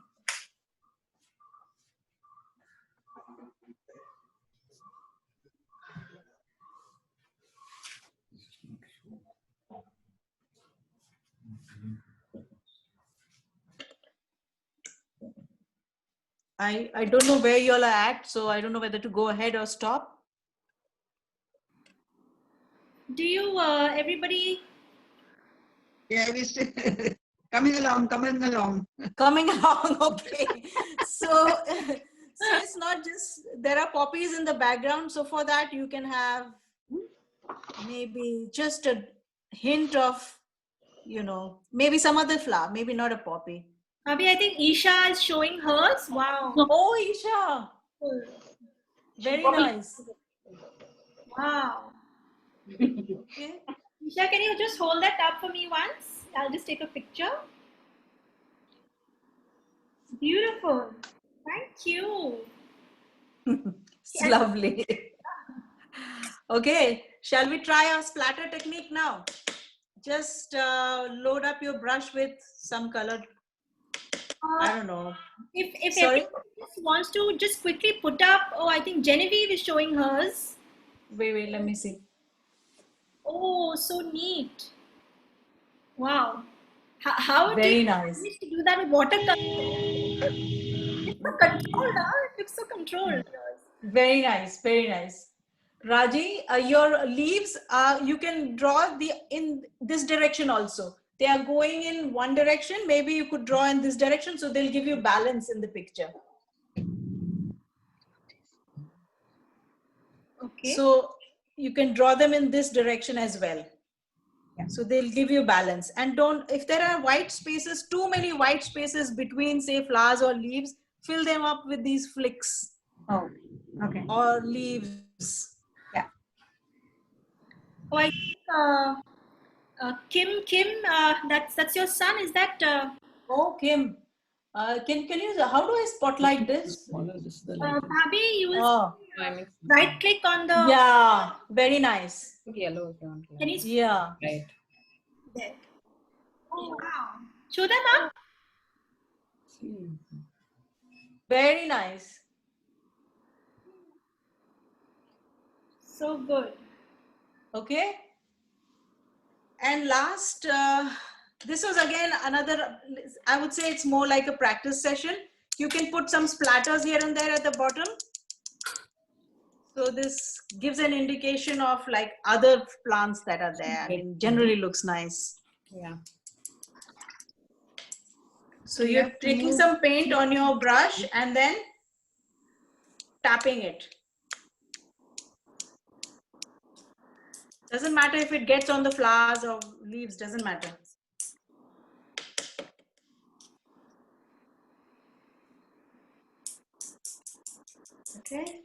I don't know where you all are at, so I don't know whether to go ahead or stop. Do you, everybody? Yeah, we still coming along. Coming along, okay. So it's not just, there are poppies in the background. So for that, you can have maybe just a hint of, maybe some other flower, maybe not a poppy. Bobby, I think Isha is showing hers. Wow. Oh, Isha. Very nice. Wow. Okay. Isha, can you just hold that up for me once? I'll just take a picture. Beautiful. Thank you. It's lovely. Okay, shall we try our splatter technique now? Just load up your brush with some color. I don't know. If Sorry? everyone just wants to just quickly put up, I think Genevieve is showing hers. Wait, let me see. Oh, so neat. Wow. How Very did you nice. manage to do that with watercolor? It's so controlled, huh? It looks so controlled. Very nice, very nice. Raji, your leaves, you can draw in this direction also. They are going in one direction. Maybe you could draw in this direction, so they'll give you balance in the picture. Okay. So you can draw them in this direction as well. So they'll give you balance. And if there are white spaces, too many white spaces between, say, flowers or leaves, fill them up with these flicks. Oh, okay. Or leaves. Yeah. Oh, I think Kim, that's your son. Is that? Oh, Kim. Can you? How do I spotlight this? Smaller, this is the lighter. Bobby, you will Oh, I mixed right click on the. yeah. Very nice. yellow if you want. Can you? Yeah. Right. There. Oh wow! Show them up. See. Very nice. So good. Okay. And last, this was again another, I would say it's more like a practice session. You can put some splatters here and there at the bottom. So this gives an indication of like other plants that are there. I mean, generally looks nice. Yeah. So you're taking some paint on your brush and then tapping it. Doesn't matter if it gets on the flowers or leaves, doesn't matter. Okay.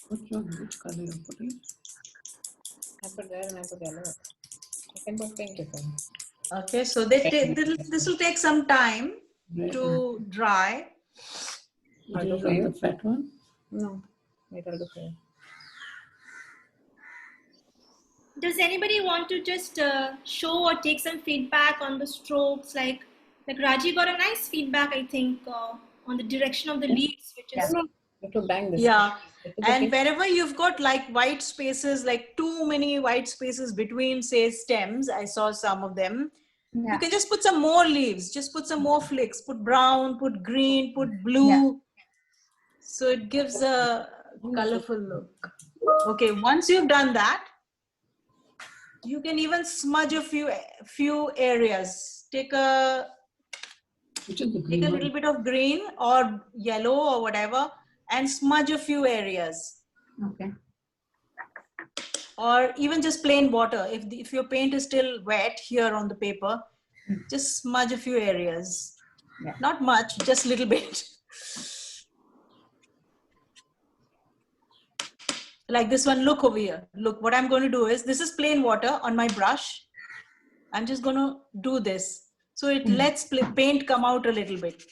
Which color you're putting? I put there and I put yellow. I can put pink if I. Okay, so this will take some time Red. to dry. I'll do the fat one. No. Wait, I'll do fair. Does anybody want to just show or take some feedback on the strokes? Like Raji got a nice feedback, I think, on the direction of the leaves, which is You have to bang this. Yeah, It is a and pink- wherever you've got like white spaces, like too many white spaces between, say, stems, I saw some of them. You can just put some more leaves, just put some more flicks, put brown, put green, put blue. So it gives a colorful look. Okay, once you've done that, you can even smudge a few areas. Take a Which is the green Take a one? little bit of green or yellow or whatever and smudge a few areas. Okay. Or even just plain water. If your paint is still wet here on the paper, just smudge a few areas. Yeah. Not much, just a little bit. Like this one, look over here. Look, what I'm going to do is, this is plain water on my brush. I'm just going to do this. So it lets paint come out a little bit.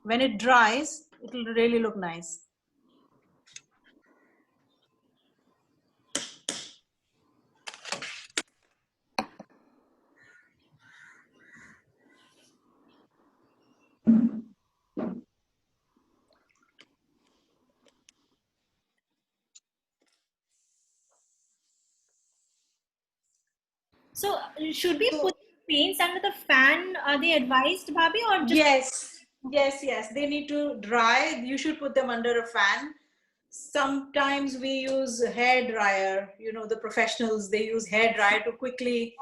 When it dries, it will really look nice. so. Should we put paints under the fan? Are they advised, Bhabhi, or just Yes. They need to dry. You should put them under a fan. Sometimes we use hair dryer. You know, the professionals, they use hair dryer to quickly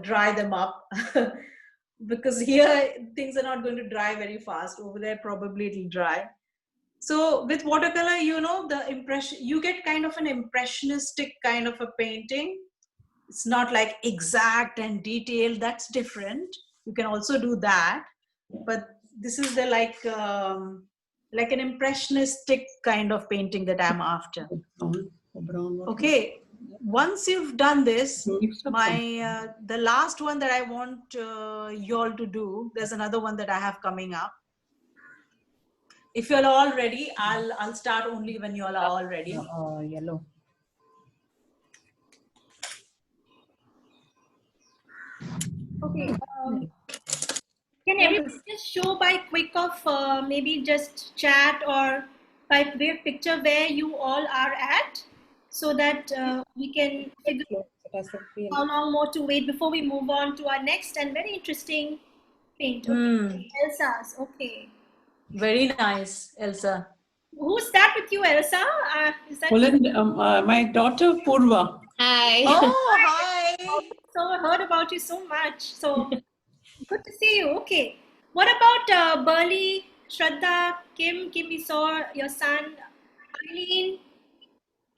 dry them up. Because here things are not going to dry very fast. Over there, probably it'll dry. So with watercolor, you know, the impression, you get kind of an impressionistic kind of a painting. It's not like exact and detailed. That's different. You can also do that, but this is the like an impressionistic kind of painting that I'm after. Brown one. Okay, once you've done this, Mix up some. the last one that I want you all to do, there's another one that I have coming up. If you're all ready, I'll start only when you all are all ready. Yellow. okay? Can everybody just show by quick of maybe just chat or by way of picture where you all are at, so that we can figure It has to be how long more to wait before we move on to our next and very interesting paint. Okay. Elsa's. Okay. Very nice, Elsa. Who's that with you, Elsa? Is that Poland, my daughter Purva. Hi. Oh, hi. so? I heard about you so much. So good to see you. Okay. What about Burley, Shraddha, Kim? Kim, we saw your son, Eileen,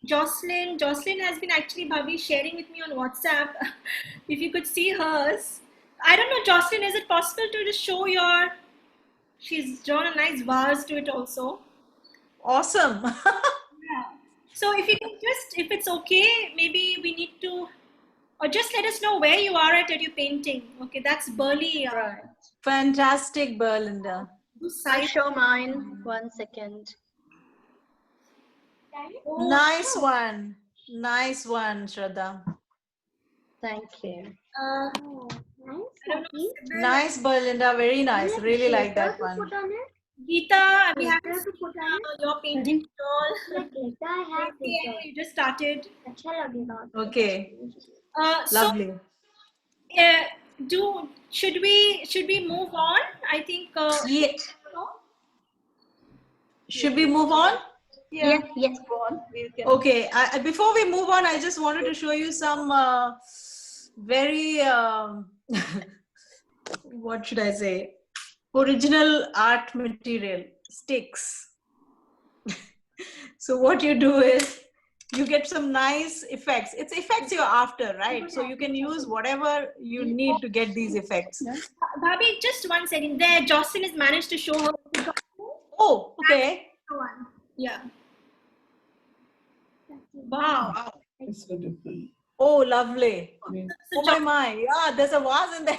Jocelyn. Jocelyn has been actually Bhabhi sharing with me on WhatsApp. If you could see hers. I don't know, Jocelyn, is it possible to just show your... She's drawn a nice vase to it also. Awesome. Yeah. So if you can just, if it's okay, maybe we need to, or just let us know where you are at your painting. Okay, that's Burley. Right. Fantastic, Berlinda. I'll show mine. 1 second. Oh, Nice one. Nice one, Shraddha. Thank you. I don't know. Nice, Berlinda. Very nice. Really like that one. Geeta, we haven't seen your painting at all. I You just started. Okay. So Lovely. Should we move on? I think. Yeah. No? Should we move on? Yes, yes, go on. We can- Okay, before we move on, I just wanted to show you some very, what should I say, original art material, sticks. So what you do is, you get some nice effects. It's effects you're after, right? So you can use whatever you need to get these effects. Bhabhi, just 1 second. There, Jocelyn has managed to show her. Oh, okay. One. Yeah. Wow. It's so different. Oh, lovely. I mean, Oh my. Yeah, there's a vase in there.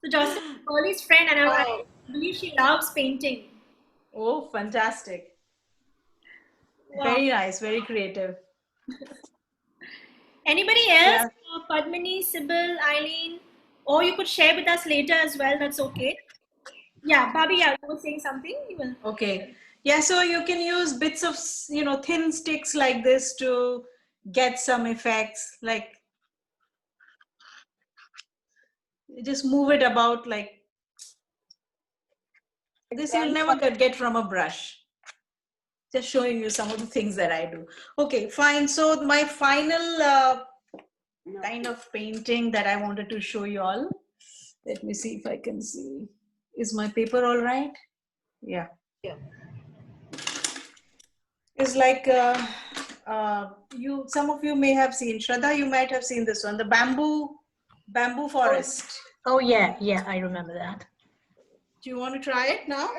So Jocelyn is Pearlie's friend, and I believe she loves painting. Oh, fantastic. Wow. Very nice, very creative. Anybody else? Padmini, Sybil, Eileen, or you could share with us later as well. That's okay. Yeah, Bhabhi, yeah, you were saying something. You will. Okay. Yeah, so you can use bits of, thin sticks like this to get some effects. Like, you just move it about like this. You'll never get from a brush. Just showing you some of the things that I do. Okay, fine. So my final kind of painting that I wanted to show you all. Let me see if I can see. Is my paper all right? Yeah. Yeah. It's like some of you may have seen. Shraddha, you might have seen this one. The bamboo forest. Oh, yeah, yeah, I remember that. Do you want to try it now?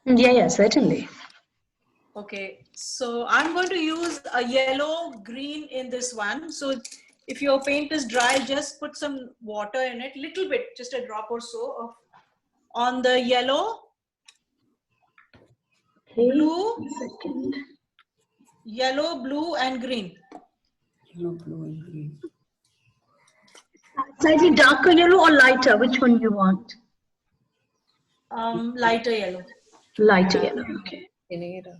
Yeah, yeah, certainly. Okay, so I'm going to use a yellow green in this one. So if your paint is dry, just put some water in it, little bit, just a drop or so of on the yellow, blue, Second. yellow, blue, and green. yellow, blue, and green. Slightly darker yellow or lighter? Which one you want? Lighter yellow. Lighter yellow, okay. Thinning it out.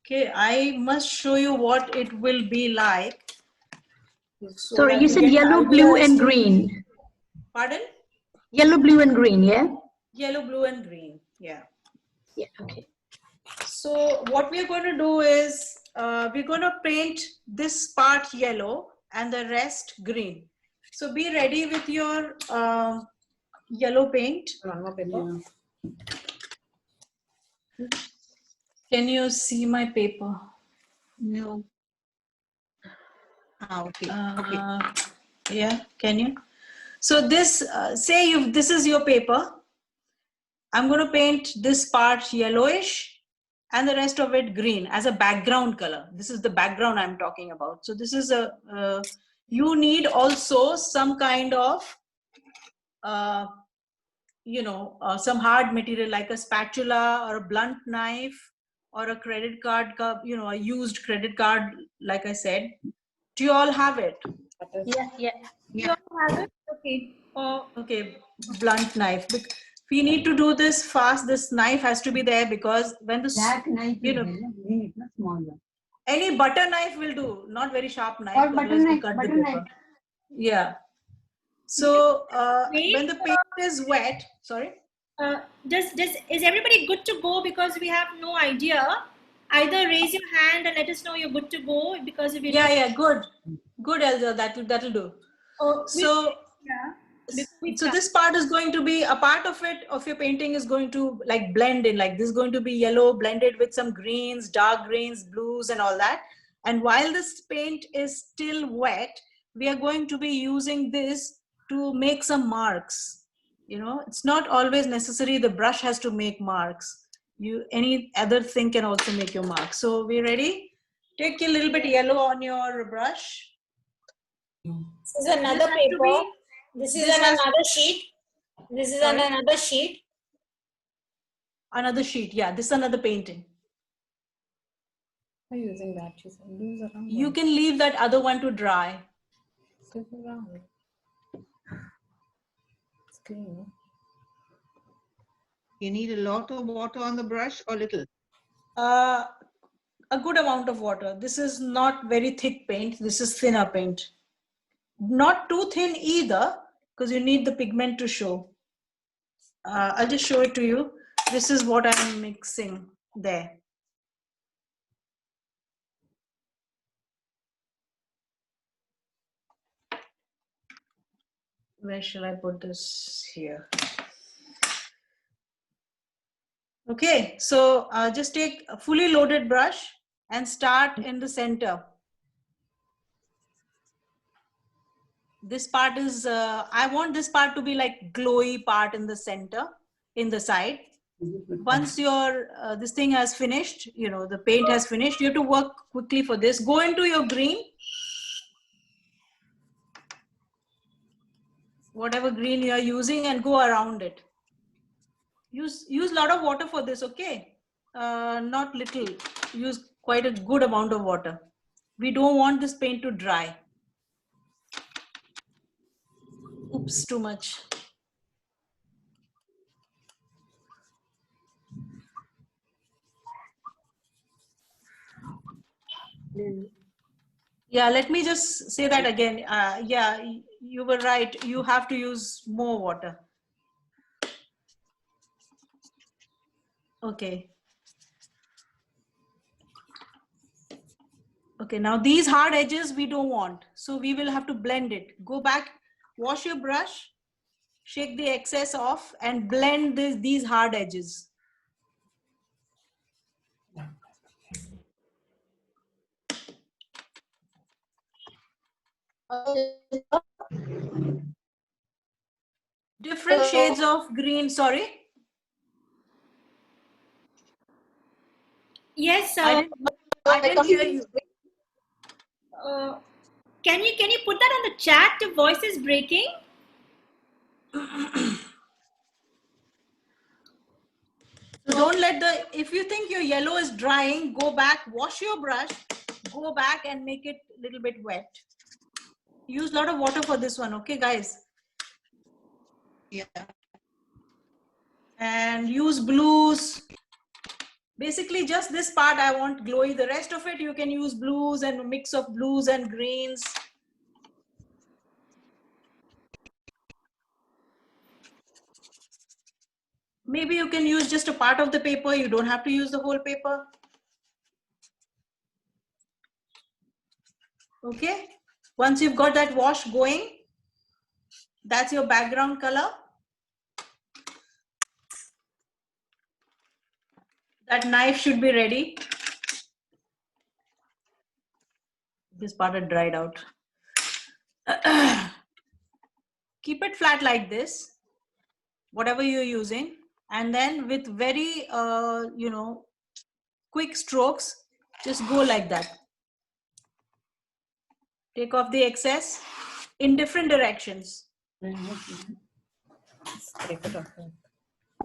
Okay, I must show you what it will be like. So Sorry, that you said get yellow, blue, ideas. and green. Pardon? Yellow, blue, and green, yeah? Yellow, blue, and green. Yeah. Yeah, okay. So what we're going to do is we're going to paint this part yellow and the rest green. So be ready with your yellow paint. One more paper. Yeah. Can you see my paper? No. Okay. Okay. Yeah, can you? So this, this is your paper. I'm going to paint this part yellowish and the rest of it green as a background color. This is the background I'm talking about. So this is you need also some kind of, some hard material like a spatula or a blunt knife or a credit card, a used credit card, like I said. Do you all have it? Yeah, yeah. You all have it? Okay. Okay, blunt knife. If we need to do this fast, this knife has to be there because when the That knife, small one. any butter knife will do, not very sharp knife. Or butter otherwise we knife, cut the butter paper. knife. Yeah. So Wait, when the paint is wet, sorry. Is everybody good to go? Because we have no idea. Either raise your hand and let us know you're good to go. Because if you Yeah, good, Elsa. That'll do. So. So this part is going to be a part of it, of your painting is going to like blend in, like this is going to be yellow blended with some greens, dark greens, blues and all that. And while this paint is still wet, we are going to be using this to make some marks. It's not always necessary the brush has to make marks. Any other thing can also make your marks. So we ready? Take a little bit yellow on your brush. This is another paper. This is on another sheet. This is on another sheet. Another sheet, yeah. This is another painting. Are you using that? She said, use around. You can leave that other one to dry. Flip around. It's clean. You need a lot of water on the brush or little? A good amount of water. This is not very thick paint. This is thinner paint. Not too thin either. because you need the pigment to show. I'll just show it to you. This is what I'm mixing there. Where shall I put this? Here. Okay, so just take a fully loaded brush and start in the center. This part is, I want this part to be like glowy part in the center, in the side. Once your this thing has finished, you know, the paint has finished, you have to work quickly for this. Go into your green, whatever green you are using, and go around it. Use a lot of water for this, okay? Not little, use quite a good amount of water. We don't want this paint to dry. Oops, too much. Yeah, let me just say that again. Yeah, you were right. You have to use more water. Okay. Okay, now these hard edges we don't want. So we will have to blend it. Go back, wash your brush, shake the excess off and blend these hard edges. Different shades of green, sorry. Yes, I didn't hear you. can you put that on the chat? The voice is breaking. So don't let if you think your yellow is drying, go back, wash your brush, go back and make it a little bit wet. Use a lot of water for this one, okay, guys? Yeah. And use blues. Basically, just this part I want glowy. The rest of it, you can use blues and a mix of blues and greens. Maybe you can use just a part of the paper. You don't have to use the whole paper. Okay. Once you've got that wash going, that's your background color. That knife should be ready. This part had dried out. Keep it flat like this, whatever you're using. And then with very, you know, quick strokes, just go like that. Take off the excess in different directions. Scrape it off.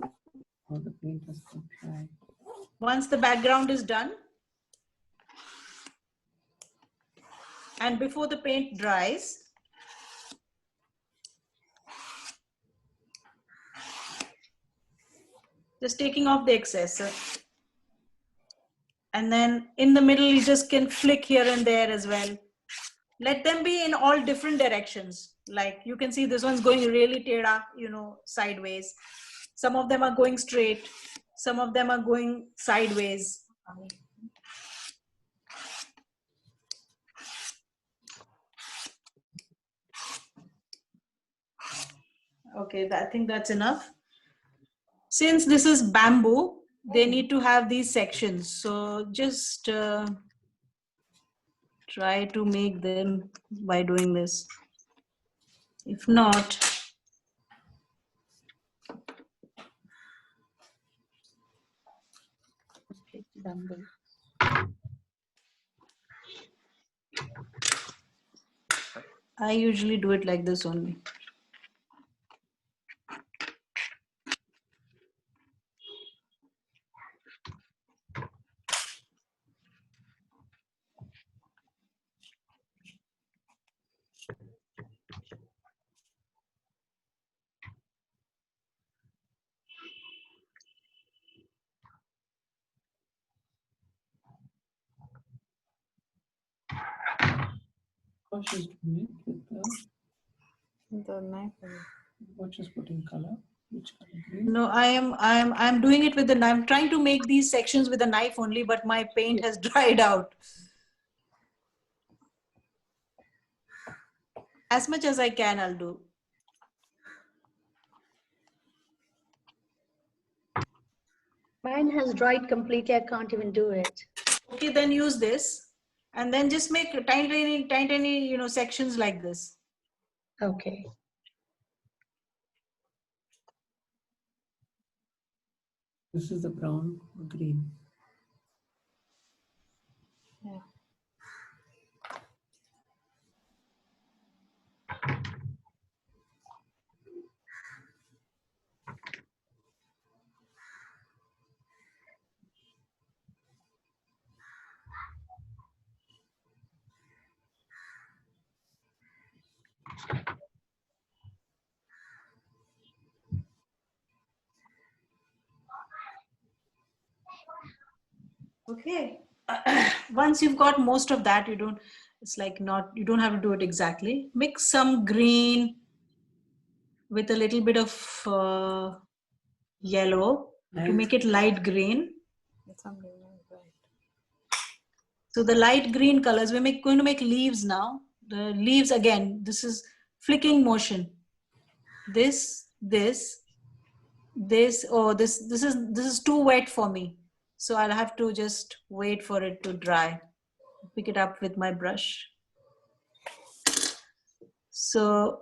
Oh, the paint has got dry. Once the background is done, and before the paint dries, just taking off the excess. And then in the middle, you just can flick here and there as well. Let them be in all different directions. Like you can see this one's going really tera, you know, sideways. Some of them are going straight. Some of them are going sideways. Okay, I think that's enough. Since this is bamboo, they need to have these sections. So just try to make them by doing this. If not, I usually do it like this only. How she's doing it with the The knife. What is putting color? Which color? Green? No, I'm doing it with the knife. I'm trying to make these sections with a knife only, but my paint has dried out. As much as I can, I'll do. Mine has dried completely. I can't even do it. Okay, then use this, and then just make tiny, sections like this. Okay. This is the brown or green. Yeah. Okay. Once you've got most of that, you don't have to do it exactly. Mix some green with a little bit of yellow to make it light green. It's something right. So the light green colors, we're going to make leaves now. The leaves again, this is flicking motion. This is too wet for me. So I'll have to just wait for it to dry. Pick it up with my brush. So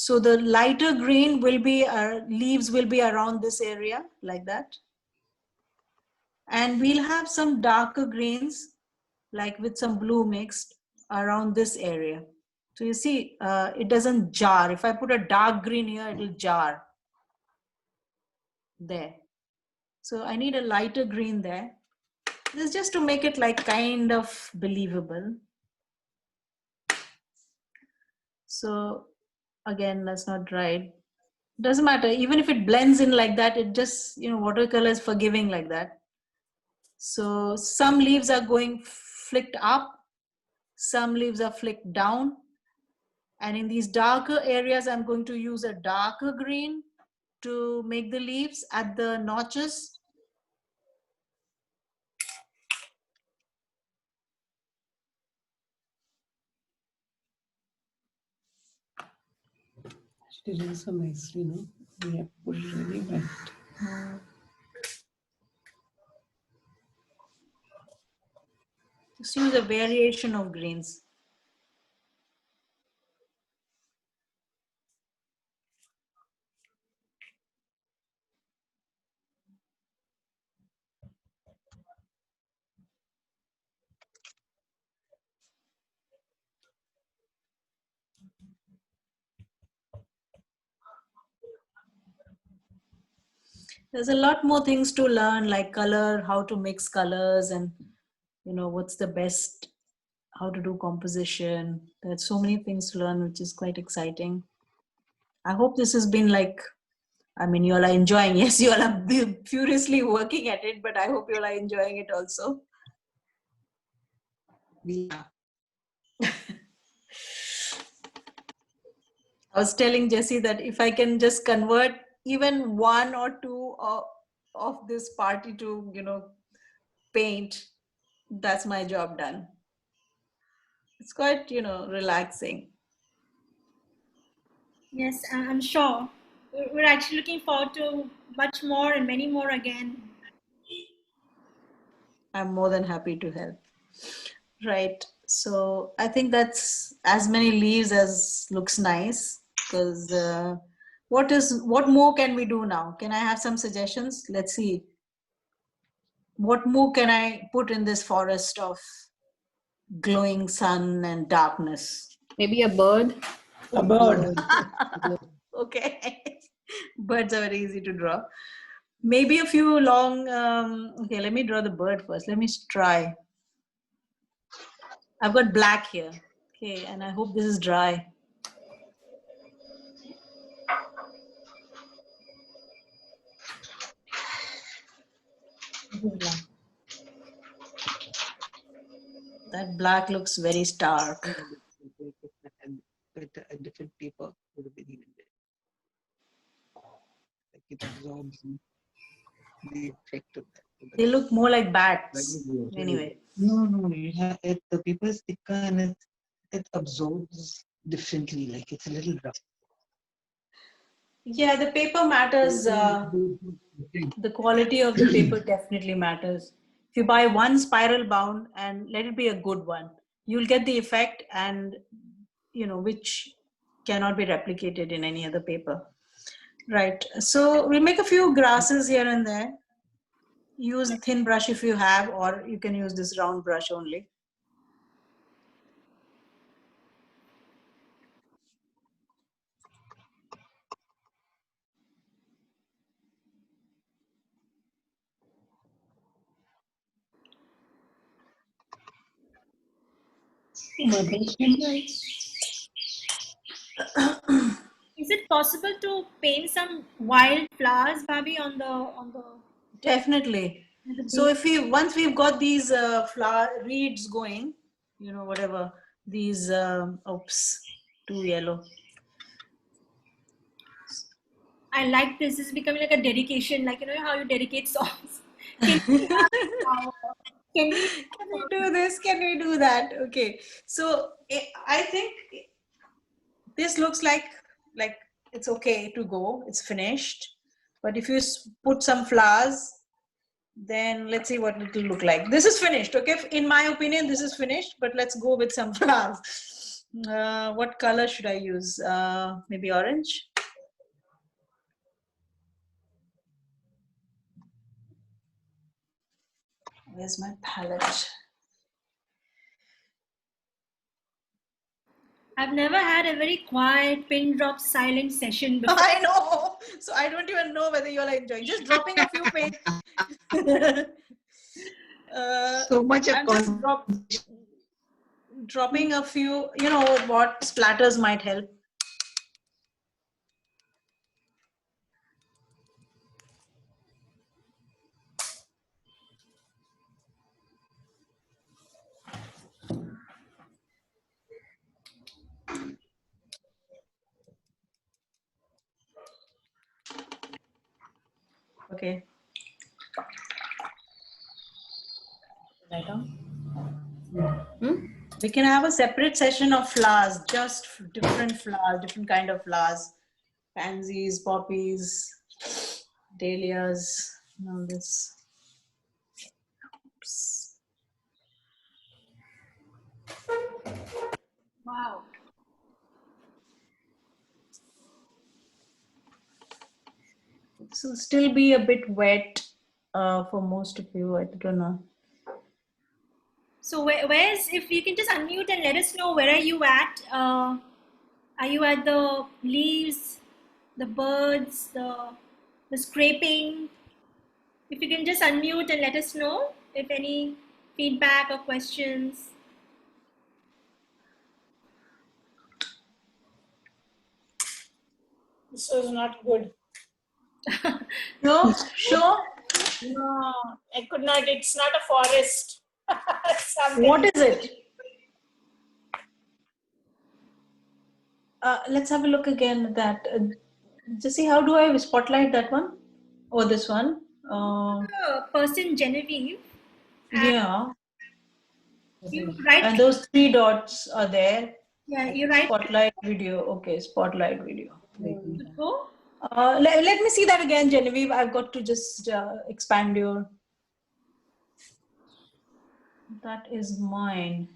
the lighter green will be, leaves will be around this area like that. And we'll have some darker greens, like with some blue mixed around this area. So you see, it doesn't jar. If I put a dark green here, it will jar. There. So I need a lighter green there. This is just to make it like kind of believable. So again, that's not right. Doesn't matter. Even if it blends in like that, it just, watercolor is forgiving like that. So some leaves are going flicked up, some leaves are flicked down. And in these darker areas, I'm going to use a darker green to make the leaves at the notches. It is so nice, we have put it really right. Just use a variation of greens. There's a lot more things to learn, like color, how to mix colors, and what's the best, how to do composition. There's so many things to learn, which is quite exciting. I hope this has been you all are enjoying. Yes, you all are furiously working at it, but I hope you all are enjoying it also. Yeah. I was telling Jessie that if I can just convert even one or two of this party to, paint, that's my job done. It's quite, relaxing. Yes, I'm sure. We're actually looking forward to much more and many more again. I'm more than happy to help. Right. So I think that's as many leaves as looks nice, because what more can we do now? Can I have some suggestions? Let's see. What more can I put in this forest of glowing sun and darkness? Maybe a bird. A bird. Okay. Birds are very easy to draw. Maybe a few long, okay, let me draw the bird first. Let me try. I've got black here. Okay, and I hope this is dry. That black looks very stark. But a different paper would have been even better. Like it absorbs the effect of that. They look more like bats. Anyway. No, the paper is thicker and it absorbs differently. Like it's a little rough. Yeah, the paper matters. The quality of the paper definitely matters. If you buy one spiral bound and let it be a good one, you'll get the effect, and which cannot be replicated in any other paper. Right. So we'll make a few grasses here and there. Use a thin brush if you have, or you can use this round brush only. Is it possible to paint some wild flowers, Bhabhi, on the Definitely. So if once we've got these flower reeds going, whatever these, oops, too yellow. I like this. This is becoming like a dedication, like how you dedicate songs. Can we do this? Can we do that? Okay. So I think this looks like it's okay to go. It's finished. But if you put some flowers, then let's see what it will look like. This is finished. Okay. In my opinion, this is finished. But let's go with some flowers. What color should I use? Maybe orange. Where's my palette? I've never had a very quiet, pin drop, silent session before. I know. So I don't even know whether you're enjoying. Just dropping a few pins. So much of dropping a few, what splatters might help. Okay. Right on. We can have a separate session of flowers, just different flowers, different kind of flowers. Pansies, poppies, dahlias, and all this. Oops. Wow. This will still be a bit wet for most of you. I don't know. So where's, if you can just unmute and let us know, where are you at? Are you at the leaves, the birds, the scraping? If you can just unmute and let us know if any feedback or questions. This was not good. No, sure. No, I could not. It's not a forest. What is it? Let's have a look again at that. Just see, how do I spotlight that one? Or this one? Person Genevieve. Yeah. You right? And those 3 dots are there. Yeah, you're right. Spotlight video. Okay, spotlight video. Go. Let me see that again, Genevieve. I've got to just expand your. That is mine.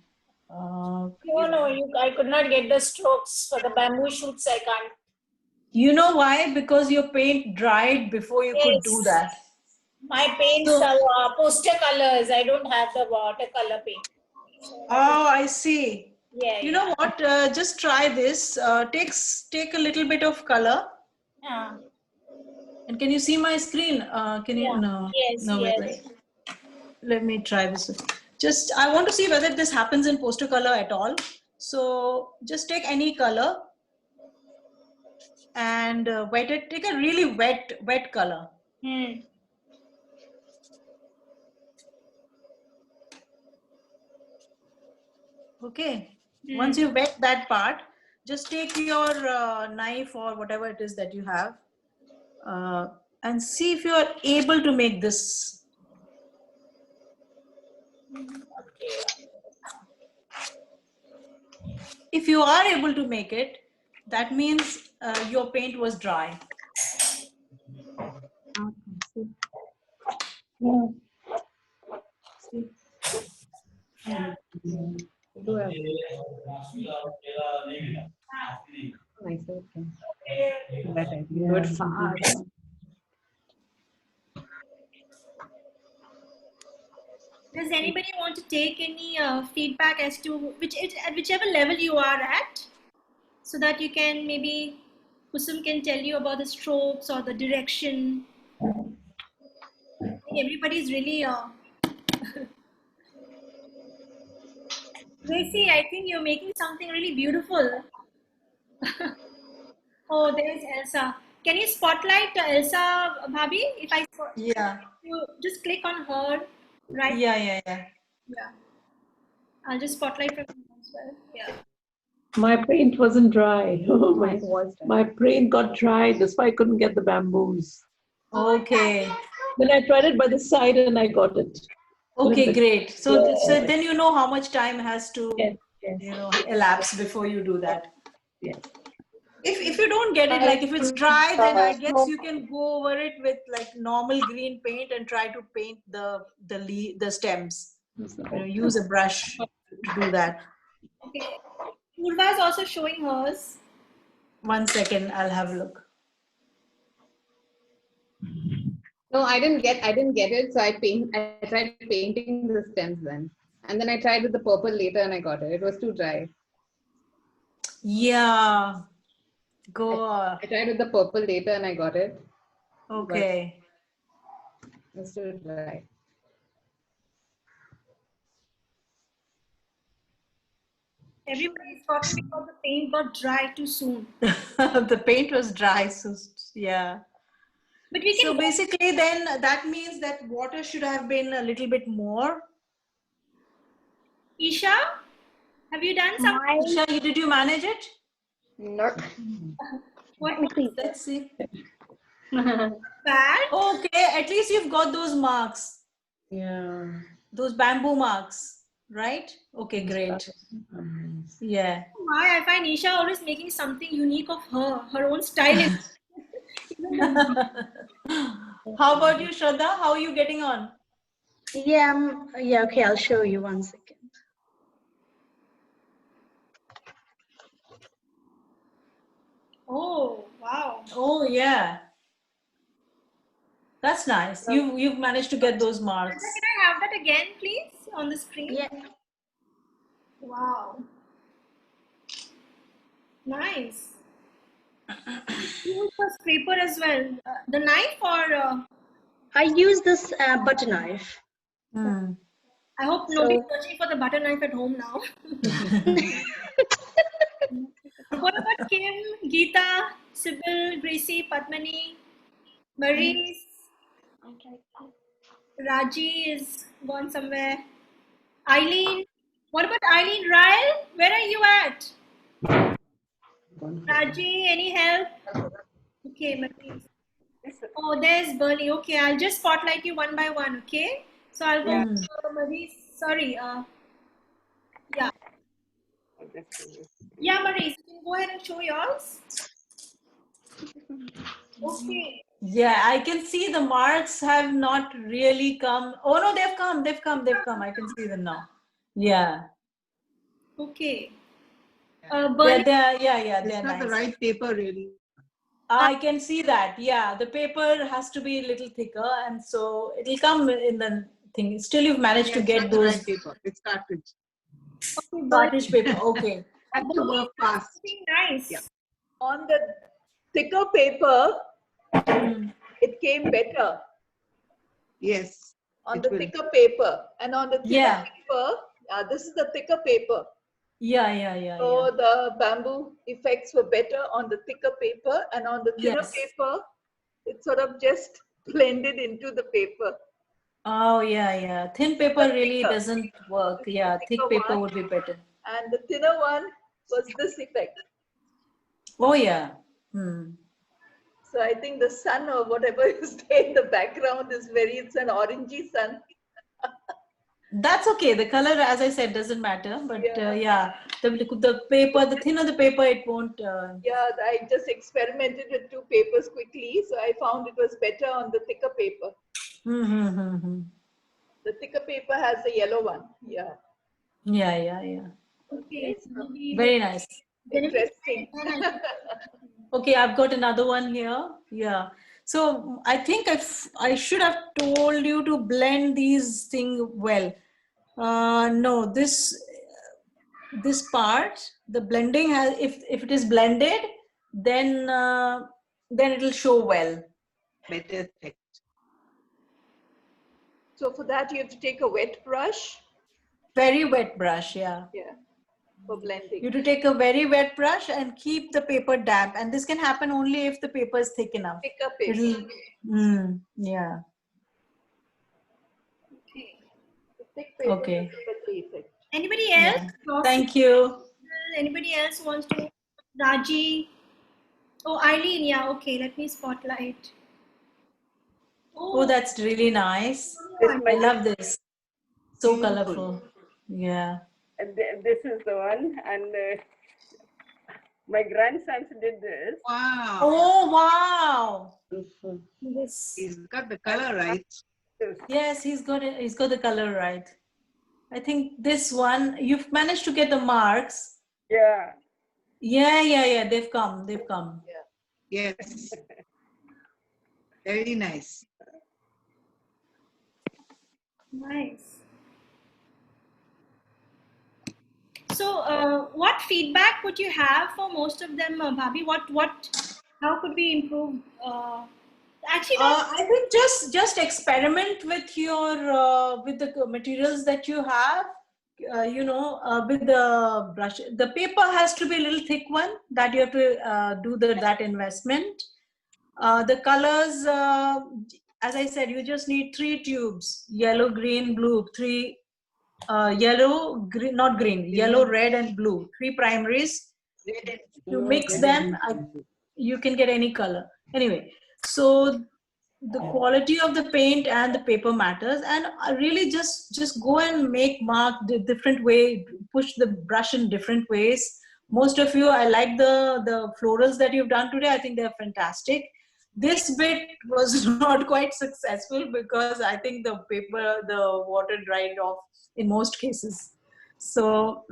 No, I could not get the strokes for the bamboo shoots. I can't. You know why? Because your paint dried before you could do that. My paints are poster colors. I don't have the watercolor paint. Oh, I see. Yeah. You know what? Just try this. Take a little bit of color. Yeah. And can you see my screen? Can you? Yeah. No. Yes. No. Yes. Wait. Let me try this. Just, I want to see whether this happens in poster color at all. So just take any color and wet it. Take a really wet color. Okay. Once you wet that part, just take your knife or whatever it is that you have and see if you are able to make this. If you are able to make it, that means your paint was dry. Yeah. Do have nice. Okay. That I do it fast. Does anybody want to take any feedback as to at whichever level you are at, so that you can maybe Kusum can tell you about the strokes or the direction. Everybody's really Gracie, I think you're making something really beautiful. Oh, there's Elsa. Can you spotlight Elsa, Bhabhi? If I Yeah. you just click on her, right? Yeah. Yeah. I'll just spotlight from here as well. Yeah. My paint wasn't dry. Oh, Mine was dry. my paint got dry. That's why I couldn't get the bamboos. Okay. Then I tried it by the side and I got it. Okay, great. So, so Yeah. then you know how much time has to Yes. elapse before you do that. Yes. If you don't get it, like if it's dry, then I guess you can go over it with like normal green paint and try to paint the stems. Use a brush to do that. Okay. Purva is also showing hers. 1 second, I'll have a look. No, I didn't get it. So I tried painting the stems then. And then I tried with the purple later and I got it. It was too dry. Yeah. Go. I tried with the purple later and I got it. Okay. It was too dry. Everybody's talking because the paint got dry too soon. The paint was dry, so yeah. But we can. So basically, then that means that water should have been a little bit more. Isha, have you done something? Isha, did you manage it? No. What? Let's see. Bad? Okay, at least you've got those marks, Yeah. those bamboo marks, right? Okay, great. Yeah. Why I find Isha always making something unique of her own style. How about you, Shraddha? How are you getting on? Yeah, okay, I'll show you 1 second. Oh, wow. Oh, yeah. That's nice. You've managed to get those marks. Can I have that again, please, on the screen? Yeah. Wow. Nice. Use the scraper as well. The knife or I use this butter knife. I hope nobody's searching for the butter knife at home now. What about Kim, Geeta, Sybil, Gracie, Padmani, Maurice? Raji is gone somewhere. Eileen. What about Eileen Ryle? Where are you at? Raji, any help? Okay, Maurice. Oh, there's Bernie. Okay, I'll just spotlight you one by one, okay? So I'll go to Maurice. Sorry. Yeah. Yeah, Maurice, you can go ahead and show yours. Okay. Yeah, I can see the marks have not really come. Oh no, they've come. I can see them now. Yeah. Okay. Yeah, Bernie, they're It's not the nice. right paper, really. I can see that. Yeah, the paper has to be a little thicker, and so it'll come in the thing. Still, you've managed to It's get not the those right paper. It's cartridge. cartridge paper. Okay. Have to work fast. something nice. Yeah. On the thicker paper, it came better Yes. on It the will. thicker paper. And on the thinner Yeah. paper, this is the thicker paper. Yeah. So the bamboo effects were better on the thicker paper, and on the thinner Yes. paper, it sort of just blended into the paper. Oh, yeah. Thin paper really Thicker. doesn't work. Yeah, thick Thicker paper one. would be better. and the thinner one was this effect. Oh yeah. Hmm. So I think the sun or whatever you say in the background is it's an orangey sun. That's okay. The color, as I said, doesn't matter. But Yeah. yeah, the paper, the thinner the paper, it won't. Yeah, I just experimented with 2 papers quickly. So I found it was better on the thicker paper. The thicker paper has the yellow one. Yeah. Yeah. Okay. So Very nice. interesting. Okay, I've got another one here. Yeah. So I think I should have told you to blend these things well. No, this part, the blending has, if it is blended, then it'll show well. Better effect. So for that, you have to take a wet brush. Very wet brush, yeah. Yeah, for blending. You have to take a very wet brush and keep the paper damp. And this can happen only if the paper is thick enough. Thicker paper. Yeah. Okay. The thick paper Okay. is a better effect. Anybody else? Thank you. Anybody else wants to? Raji? Oh, Eileen, yeah, okay, let me spotlight. Oh, that's really nice. I love this. So colorful. Yeah. This is the one, and my grandsons did this. Wow. Oh, wow. This. He's got the color right. Yes, he's got it. He's got the color right. I think this one, you've managed to get the marks. Yeah. Yeah. They've come. Yes. Very nice. Nice. So, what feedback would you have for most of them, Bhabhi? How could we improve? Actually, I think just experiment with your with the materials that you have. With the brush, the paper has to be a little thick one that you have to do that investment. The colors, as I said, you just need 3 tubes: yellow, green, blue. 3 yellow, green, not green, yellow, red, and blue. 3 primaries. You mix them, you can get any color. Anyway, so the quality of the paint and the paper matters, and I really just go and make mark the different way, push the brush in different ways. Most of you, I like the florals that you've done today. I think they're fantastic. This bit was not quite successful because I think the water dried off in most cases. So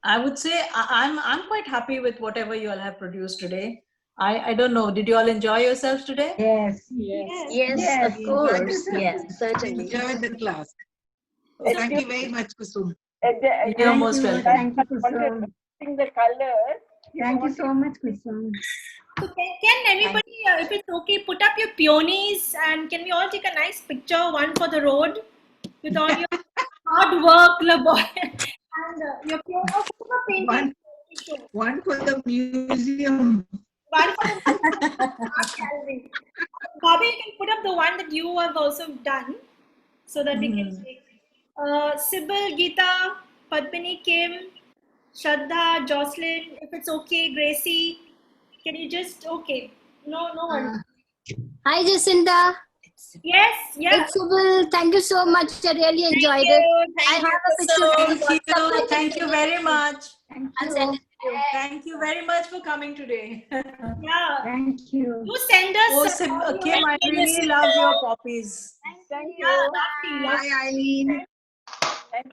I would say I'm quite happy with whatever you all have produced today. I don't know. Did you all enjoy yourselves today? Yes, of course. Yes, certainly. Enjoy the class. Thank you very much, Kusum. You're most welcome. Thank you, Kusum. The colors. Thank you so much, Kusum. So can everybody, if it's okay, put up your peonies, and can we all take a nice picture, one for the road, with all your hard work, and your painting. One for the museum. One for the art gallery. Bhabhi, you can put up the one that you have also done, so that we can take. Sybil, Geeta, Padmini, Kim, Shraddha, Jocelyn, if it's okay, Gracie, can you just, okay, no one. Hi, Jacinta. Yes. It's Sybil. Thank you so much. I really enjoyed it. I have a picture. Thank you very much. I'll send it to you. Thank you very much for coming today. Yeah. Thank you. You send us. Kim, I really love your poppies. Thank you. Hi, Eileen.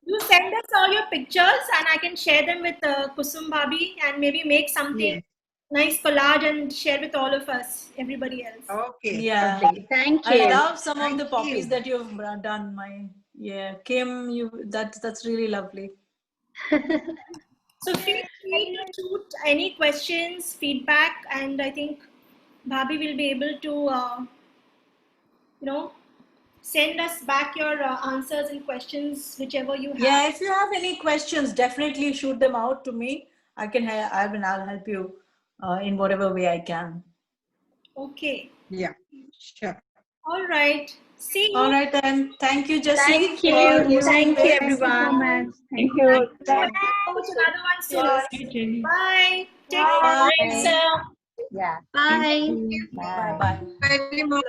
You send us all your pictures, and I can share them with Kusum Bhabhi, and maybe make something nice collage and share with all of us, everybody else. Okay. Yeah. Thank you. I love some of the poppies that you've done. Kim, that's really lovely. So feel free to shoot any questions, feedback, and I think Bhabhi will be able to, send us back your answers and questions, whichever you have. Yeah, if you have any questions, definitely shoot them out to me. I'll help you in whatever way I can. Okay. Yeah, sure. All right. See you. All right then. Thank you, Jessie. Thank you. for hosting Thank you, this. everyone. Thank you. Another one soon. Bye. Take care. Bye. Elsa. Bye. Bye. Bye. Very much.